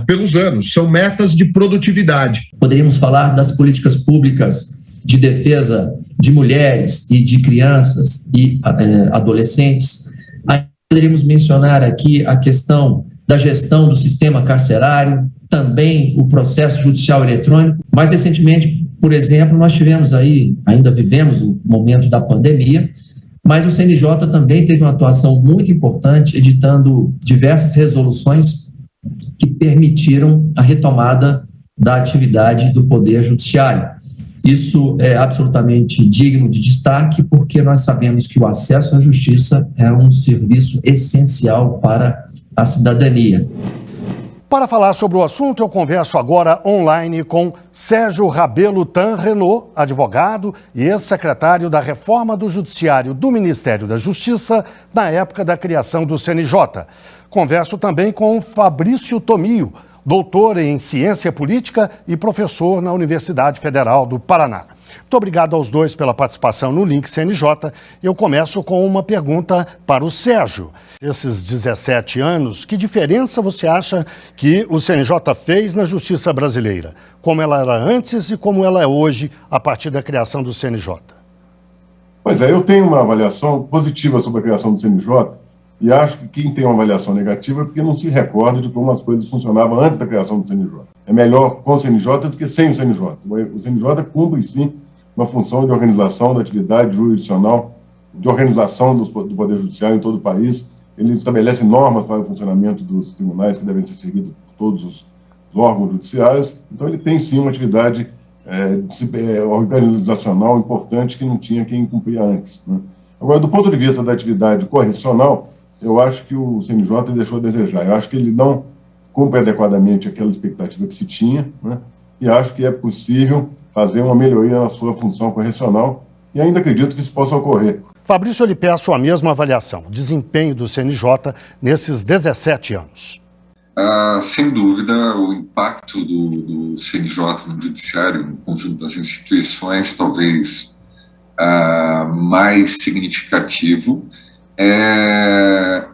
Speaker 14: pelos anos. São metas de produtividade.
Speaker 15: Poderíamos falar das políticas públicas de defesa de mulheres e de crianças e adolescentes. Aí poderíamos mencionar aqui a questão da gestão do sistema carcerário, também o processo judicial eletrônico. Mais recentemente, por exemplo, nós tivemos aí, ainda vivemos o momento da pandemia, mas o CNJ também teve uma atuação muito importante, editando diversas resoluções que permitiram a retomada da atividade do Poder Judiciário. Isso é absolutamente digno de destaque, porque nós sabemos que o acesso à justiça é um serviço essencial para a cidadania.
Speaker 9: Para falar sobre o assunto, eu converso agora online com Sérgio Rabelo Tan Renault, advogado e ex-secretário da Reforma do Judiciário do Ministério da Justiça na época da criação do CNJ. Converso também com Fabrício Tomio, doutor em Ciência Política e professor na Universidade Federal do Paraná. Muito obrigado aos dois pela participação no Link CNJ. Eu começo com uma pergunta para o Sérgio. Esses 17 anos, que diferença você acha que o CNJ fez na justiça brasileira? Como ela era antes e como ela é hoje, a partir da criação do CNJ?
Speaker 16: Pois é, eu tenho uma avaliação positiva sobre a criação do CNJ e acho que quem tem uma avaliação negativa é porque não se recorda de como as coisas funcionavam antes da criação do CNJ. É melhor com o CNJ do que sem o CNJ. O CNJ cumpre, sim, uma função de organização da atividade jurisdicional, de organização do Poder Judiciário em todo o país. Ele estabelece normas para o funcionamento dos tribunais que devem ser seguidos por todos os órgãos judiciários. Então, ele tem, sim, uma atividade organizacional importante que não tinha quem cumpria antes, né? Agora, do ponto de vista da atividade correcional, eu acho que o CNJ deixou a desejar. Eu acho que ele não cumpre adequadamente aquela expectativa que se tinha, né? E acho que é possível fazer uma melhoria na sua função correcional e ainda acredito que isso possa ocorrer.
Speaker 9: Fabrício, eu lhe peço a mesma avaliação, desempenho do CNJ nesses 17 anos.
Speaker 17: Sem dúvida, o impacto do CNJ no judiciário, no conjunto das instituições, talvez mais significativo, é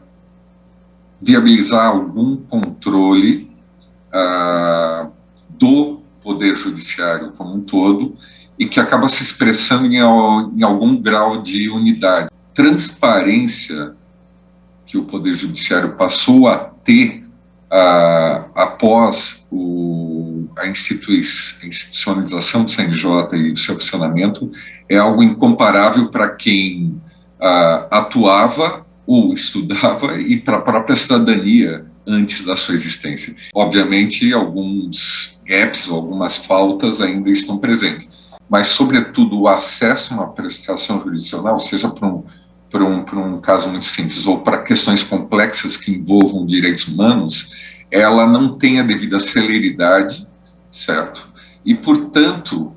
Speaker 17: viabilizar algum controle do Poder Judiciário como um todo e que acaba se expressando em algum grau de unidade. Transparência que o Poder Judiciário passou a ter após a institucionalização do CNJ e do seu funcionamento é algo incomparável para quem atuava ou estudava e para a própria cidadania antes da sua existência. Obviamente, alguns gaps ou algumas faltas ainda estão presentes, mas, sobretudo, o acesso a uma prestação jurisdicional, seja para um caso muito simples ou para questões complexas que envolvam direitos humanos, ela não tem a devida celeridade, certo? E, portanto,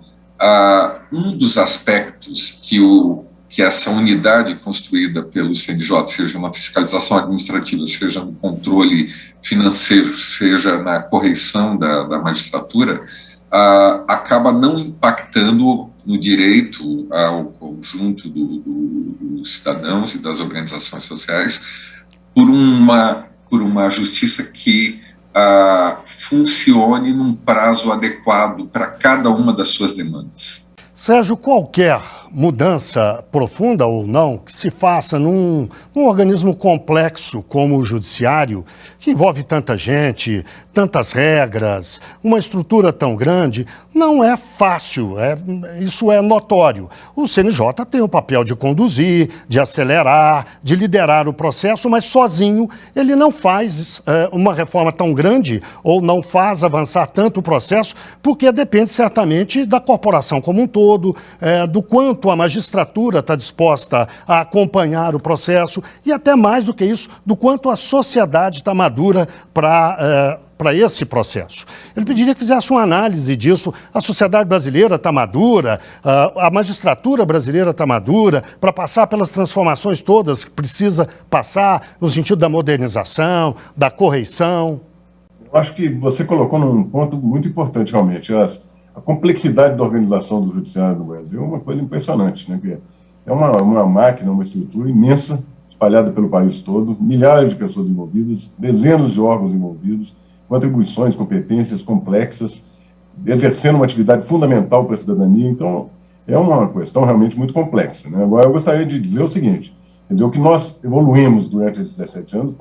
Speaker 17: um dos aspectos que essa unidade construída pelo CNJ, seja na fiscalização administrativa, seja no controle financeiro, seja na correição da magistratura, acaba não impactando no direito ao conjunto dos cidadãos e das organizações sociais por uma justiça que funcione num prazo adequado para cada uma das suas demandas.
Speaker 9: Sérgio, qualquer mudança profunda ou não que se faça num organismo complexo como o judiciário, que envolve tanta gente, tantas regras, uma estrutura tão grande, não é fácil, isso é notório. O CNJ tem o papel de conduzir, de acelerar, de liderar o processo, mas sozinho ele não faz uma reforma tão grande ou não faz avançar tanto o processo, porque depende certamente da corporação como um todo, do quanto a magistratura está disposta a acompanhar o processo e até mais do que isso, do quanto a sociedade está madura para esse processo. Ele pediria que fizesse uma análise disso. A sociedade brasileira está madura, a magistratura brasileira está madura para passar pelas transformações todas que precisa passar no sentido da modernização, da correição.
Speaker 16: Eu acho que você colocou num ponto muito importante, realmente. A complexidade da organização do judiciário no Brasil é uma coisa impressionante, né? É uma máquina, uma estrutura imensa, espalhada pelo país todo, milhares de pessoas envolvidas, dezenas de órgãos envolvidos, com atribuições, competências complexas, exercendo uma atividade fundamental para a cidadania. Então, é uma questão realmente muito complexa, né? Agora, eu gostaria de dizer o seguinte, quer dizer, o que nós evoluímos durante esses 17 anos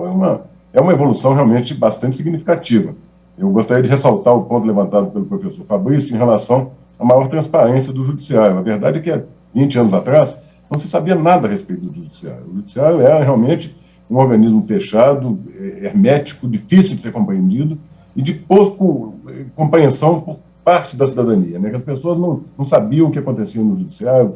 Speaker 16: é uma evolução realmente bastante significativa. Eu gostaria de ressaltar o ponto levantado pelo professor Fabrício em relação à maior transparência do judiciário. A verdade é que há 20 anos atrás não se sabia nada a respeito do judiciário. O judiciário era realmente um organismo fechado, hermético, difícil de ser compreendido e de pouco compreensão por parte da cidadania, né? Que as pessoas não sabiam o que acontecia no judiciário,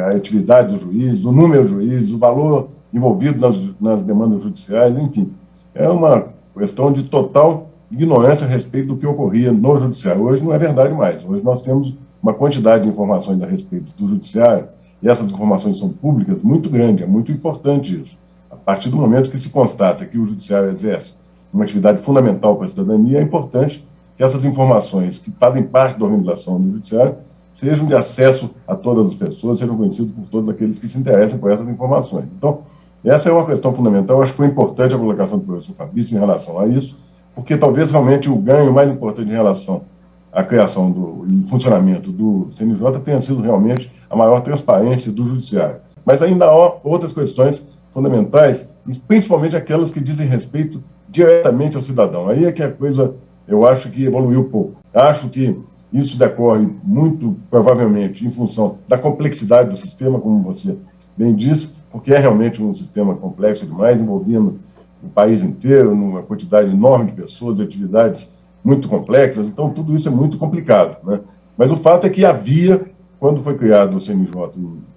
Speaker 16: a atividade do juiz, o número do juiz, o valor envolvido nas demandas judiciais, enfim. É uma questão de total ignorância a respeito do que ocorria no judiciário. Hoje não é verdade mais. Hoje nós temos uma quantidade de informações a respeito do judiciário, e essas informações são públicas, muito grande, é muito importante isso. A partir do momento que se constata que o judiciário exerce uma atividade fundamental para a cidadania, é importante que essas informações que fazem parte da organização do judiciário sejam de acesso a todas as pessoas, sejam conhecidos por todos aqueles que se interessam por essas informações. Então, essa é uma questão fundamental. Eu acho que foi importante a colocação do professor Fabrício em relação a isso, porque talvez realmente o ganho mais importante em relação à criação e funcionamento do CNJ tenha sido realmente a maior transparência do judiciário. Mas ainda há outras questões fundamentais, principalmente aquelas que dizem respeito diretamente ao cidadão. Aí é que a coisa, eu acho que evoluiu pouco. Acho que isso decorre muito provavelmente em função da complexidade do sistema, como você bem disse, porque é realmente um sistema complexo demais, envolvendo o país inteiro, uma quantidade enorme de pessoas, de atividades muito complexas, então tudo isso é muito complicado, né? Mas o fato é que havia, quando foi criado o CNJ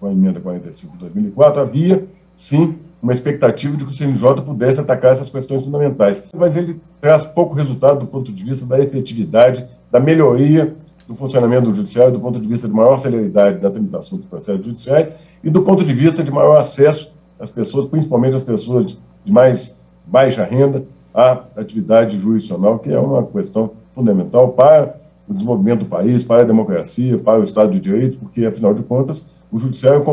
Speaker 16: com a emenda 45 de 2004, havia, sim, uma expectativa de que o CNJ pudesse atacar essas questões fundamentais. Mas ele traz pouco resultado do ponto de vista da efetividade, da melhoria do funcionamento do judiciário, do ponto de vista de maior celeridade da tramitação dos processos judiciais e do ponto de vista de maior acesso às pessoas, principalmente às pessoas de mais baixa renda, à atividade jurisdicional, que é uma questão fundamental para o desenvolvimento do país, para a democracia, para o Estado de Direito, porque, afinal de contas, o judiciário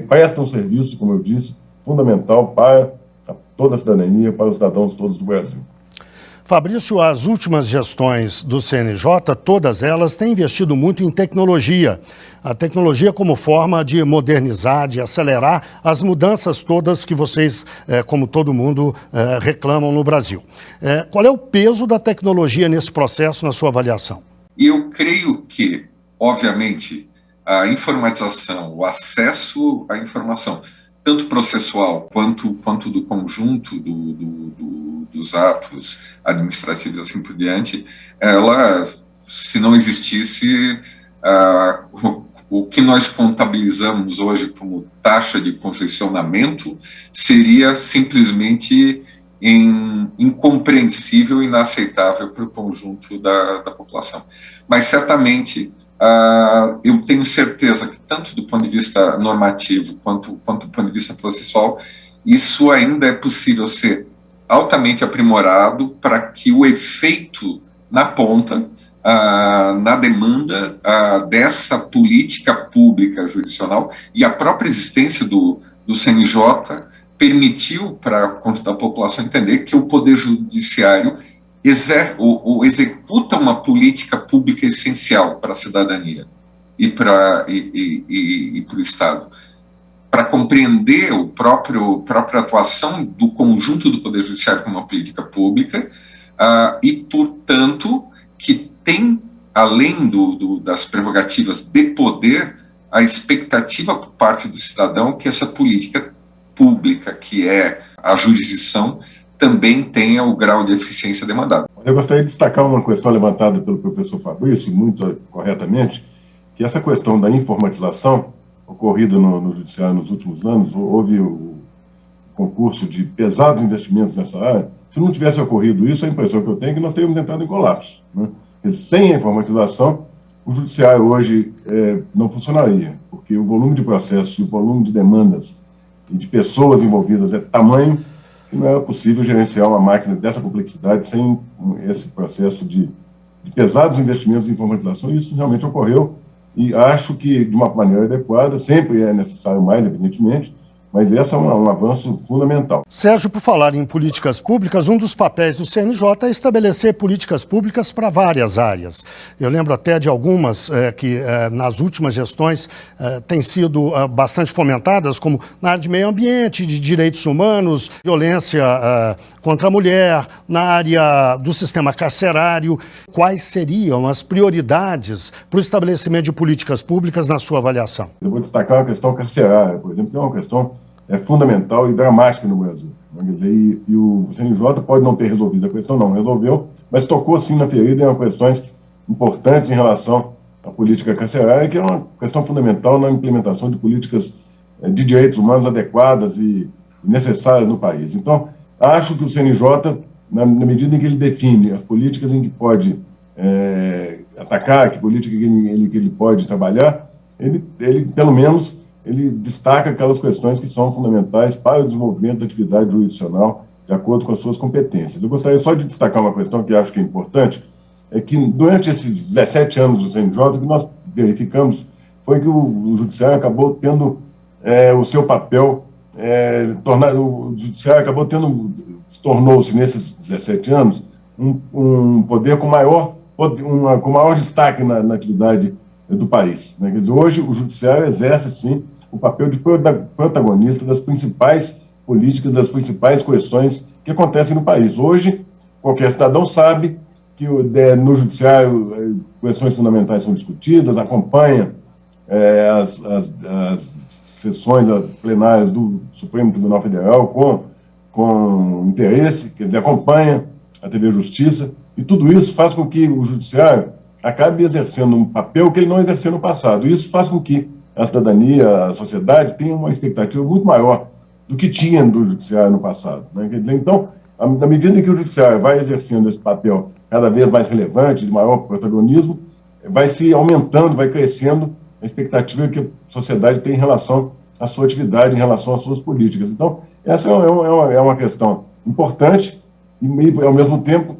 Speaker 16: presta um serviço, como eu disse, fundamental para toda a cidadania, para os cidadãos todos do Brasil.
Speaker 9: Fabrício, as últimas gestões do CNJ, todas elas têm investido muito em tecnologia. A tecnologia como forma de modernizar, de acelerar as mudanças todas que vocês, como todo mundo, reclamam no Brasil. Qual é o peso da tecnologia nesse processo, na sua avaliação?
Speaker 17: Eu creio que, obviamente, a informatização, o acesso à informação, tanto processual quanto do conjunto dos atos administrativos e assim por diante, ela, se não existisse, o que nós contabilizamos hoje como taxa de congestionamento seria simplesmente incompreensível e inaceitável para o conjunto da população. Mas, certamente, eu tenho certeza que, tanto do ponto de vista normativo quanto do ponto de vista processual, isso ainda é possível ser altamente aprimorado para que o efeito na ponta, na demanda dessa política pública jurisdicional e a própria existência do CNJ permitiu para a população entender que o Poder Judiciário executa uma política pública essencial para a cidadania. e para o Estado. Para compreender a própria atuação do conjunto do Poder Judiciário como uma política pública e, portanto, que tem, além das prerrogativas de poder, a expectativa por parte do cidadão que essa política pública, que é a jurisdição, também tenha o grau de eficiência demandado.
Speaker 16: Eu gostaria de destacar uma questão levantada pelo professor Fabrício, muito corretamente, que essa questão da informatização ocorrida no Judiciário nos últimos anos, houve o concurso de pesados investimentos nessa área. Se não tivesse ocorrido isso, a impressão que eu tenho é que nós teríamos entrado em colapso, né? Sem a informatização, o Judiciário hoje não funcionaria, porque o volume de processos e o volume de demandas e de pessoas envolvidas é tamanho que não era possível gerenciar uma máquina dessa complexidade sem esse processo de pesados investimentos em informatização. Isso realmente ocorreu e acho que de uma maneira adequada, sempre é necessário mais, evidentemente, mas esse é um avanço fundamental.
Speaker 9: Sérgio, por falar em políticas públicas, um dos papéis do CNJ é estabelecer políticas públicas para várias áreas. Eu lembro até de algumas que nas últimas gestões têm sido bastante fomentadas, como na área de meio ambiente, de direitos humanos, violência contra a mulher, na área do sistema carcerário. Quais seriam as prioridades para o estabelecimento de políticas públicas na sua avaliação?
Speaker 16: Eu vou destacar a questão carcerária, por exemplo, que é uma questão fundamental e dramática no Brasil. Quer dizer, e o CNJ pode não ter resolvido a questão, não resolveu, mas tocou sim na ferida em questões importantes em relação à política carcerária, que é uma questão fundamental na implementação de políticas de direitos humanos adequadas e necessárias no país. Então, acho que o CNJ, na medida em que ele define as políticas em que pode atacar, que política que ele pode trabalhar, ele pelo menos ele destaca aquelas questões que são fundamentais para o desenvolvimento da atividade jurisdicional de acordo com as suas competências. Eu gostaria só de destacar uma questão que acho que é importante, é que durante esses 17 anos do CNJ, o que nós verificamos foi que o Judiciário acabou tendo o seu papel, o Judiciário acabou tornou-se nesses 17 anos um poder com maior destaque na atividade do país, né? Quer dizer, hoje o Judiciário exerce, sim, o papel de protagonista das principais políticas, das principais questões que acontecem no país. Hoje, qualquer cidadão sabe que no Judiciário questões fundamentais são discutidas, acompanha as sessões plenárias do Supremo Tribunal Federal com interesse, quer dizer, acompanha a TV Justiça, e tudo isso faz com que o Judiciário acabe exercendo um papel que ele não exerceu no passado. E isso faz com que a cidadania, a sociedade, tenha uma expectativa muito maior do que tinha do Judiciário no passado, né? Quer dizer, então, na medida em que o Judiciário vai exercendo esse papel cada vez mais relevante, de maior protagonismo, vai se aumentando, vai crescendo a expectativa que a sociedade tem em relação à sua atividade, em relação às suas políticas. Então, essa é uma questão importante e, ao mesmo tempo,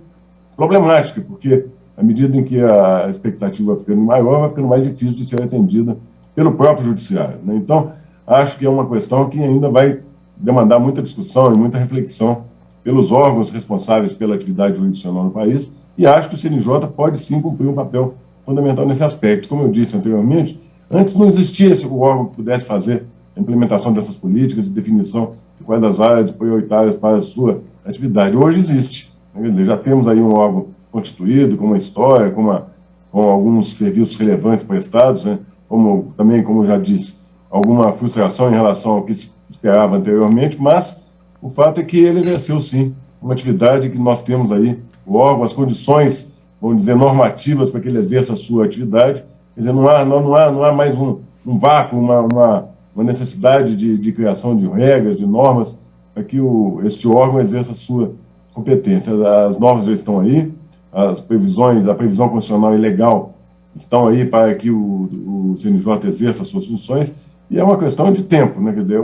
Speaker 16: problemática, porque à medida em que a expectativa vai ficando maior, vai ficando mais difícil de ser atendida pelo próprio Judiciário, né? Então, acho que é uma questão que ainda vai demandar muita discussão e muita reflexão pelos órgãos responsáveis pela atividade jurisdicional no país, e acho que o CNJ pode sim cumprir um papel fundamental nesse aspecto. Como eu disse anteriormente, antes não existia o órgão que pudesse fazer a implementação dessas políticas e definição de quais as áreas prioritárias para a sua atividade. Hoje existe, né? Quer dizer, já temos aí um órgão constituído, com uma história, com alguns serviços relevantes prestados, né? Como eu já disse, alguma frustração em relação ao que se esperava anteriormente, mas o fato é que ele exerceu, sim, uma atividade que nós temos aí, o órgão, as condições, vamos dizer, normativas para que ele exerça a sua atividade. Quer dizer, não há mais um vácuo, uma necessidade de criação de regras, de normas, para que este órgão exerça a sua competência. As normas já estão aí, a previsão constitucional e legal estão aí para que o CNJ exerça as suas funções, e é uma questão de tempo, né? Quer dizer,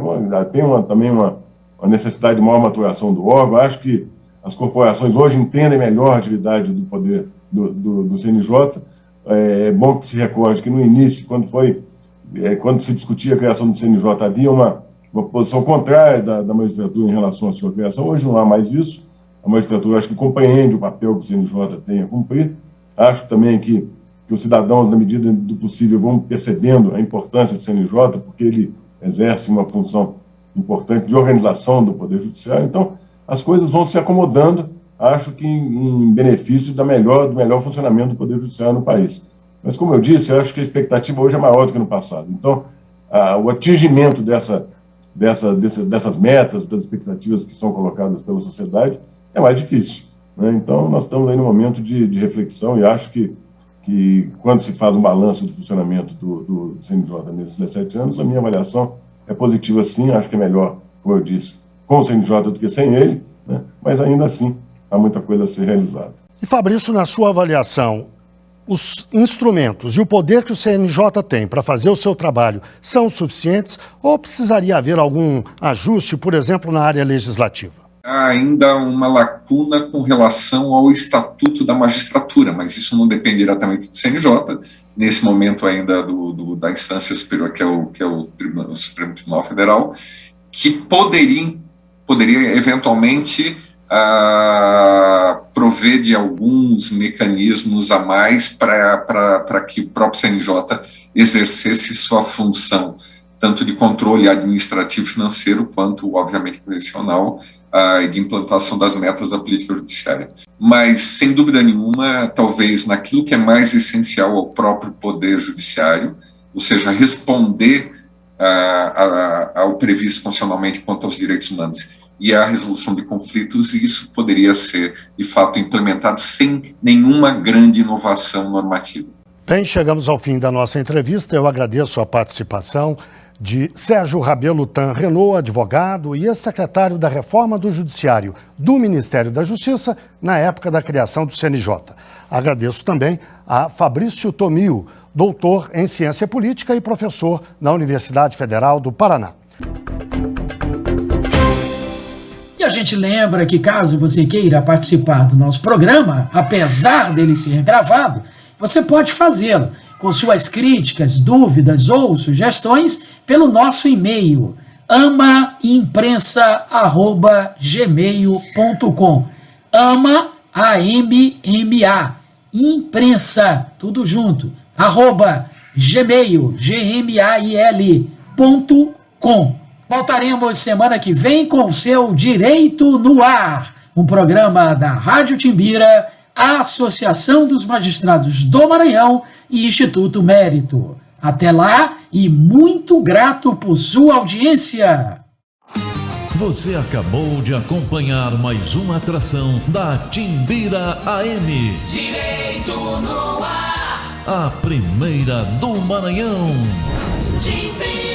Speaker 16: tem também uma necessidade de maior maturação do órgão. Acho que as corporações hoje entendem melhor a atividade do poder do CNJ. É bom que se recorde que no início, quando se discutia a criação do CNJ, havia uma posição contrária da magistratura em relação à sua criação. Hoje não há mais isso. A magistratura acho que compreende o papel que o CNJ tem a cumprir. Acho também que que os cidadãos, na medida do possível, vão percebendo a importância do CNJ, porque ele exerce uma função importante de organização do Poder Judiciário. Então, as coisas vão se acomodando, acho que em benefício do melhor funcionamento do Poder Judiciário no país. Mas, como eu disse, eu acho que a expectativa hoje é maior do que no passado. Então, o atingimento dessas metas, das expectativas que são colocadas pela sociedade, é mais difícil, né? Então, nós estamos aí num momento de reflexão e acho que quando se faz um balanço do funcionamento do CNJ nesses 17 anos, a minha avaliação é positiva sim, acho que é melhor, como eu disse, com o CNJ do que sem ele, né? Mas ainda assim há muita coisa a ser realizada.
Speaker 9: E Fabrício, na sua avaliação, os instrumentos e o poder que o CNJ tem para fazer o seu trabalho são suficientes ou precisaria haver algum ajuste, por exemplo, na área legislativa?
Speaker 17: Há ainda uma lacuna com relação ao Estatuto da Magistratura, mas isso não depende diretamente do CNJ, nesse momento ainda da instância superior, que é o Supremo Tribunal Federal, que poderia eventualmente prover de alguns mecanismos a mais para que o próprio CNJ exercesse sua função, tanto de controle administrativo e financeiro, quanto, obviamente, convencional, e de implantação das metas da política judiciária. Mas, sem dúvida nenhuma, talvez naquilo que é mais essencial ao próprio Poder Judiciário, ou seja, responder ao previsto constitucionalmente quanto aos direitos humanos e à resolução de conflitos, isso poderia ser, de fato, implementado sem nenhuma grande inovação normativa.
Speaker 9: Bem, chegamos ao fim da nossa entrevista. Eu agradeço a participação de Sérgio Rabelo Tan Renault, advogado e ex-secretário da Reforma do Judiciário do Ministério da Justiça na época da criação do CNJ. Agradeço também a Fabrício Tomio, doutor em Ciência Política e professor na Universidade Federal do Paraná.
Speaker 3: E a gente lembra que, caso você queira participar do nosso programa, apesar dele ser gravado, você pode fazê-lo com suas críticas, dúvidas ou sugestões pelo nosso e-mail amaimprensa@gmail.com. AMA, imprensa, tudo junto, @gmail.com. Voltaremos semana que vem com o seu Direito no Ar, um programa da Rádio Timbira, a Associação dos Magistrados do Maranhão e Instituto Mérito. Até lá e muito grato por sua audiência.
Speaker 1: Você acabou de acompanhar mais uma atração da Timbira AM.
Speaker 2: Direito no Ar.
Speaker 1: A primeira do Maranhão.
Speaker 2: Timbira.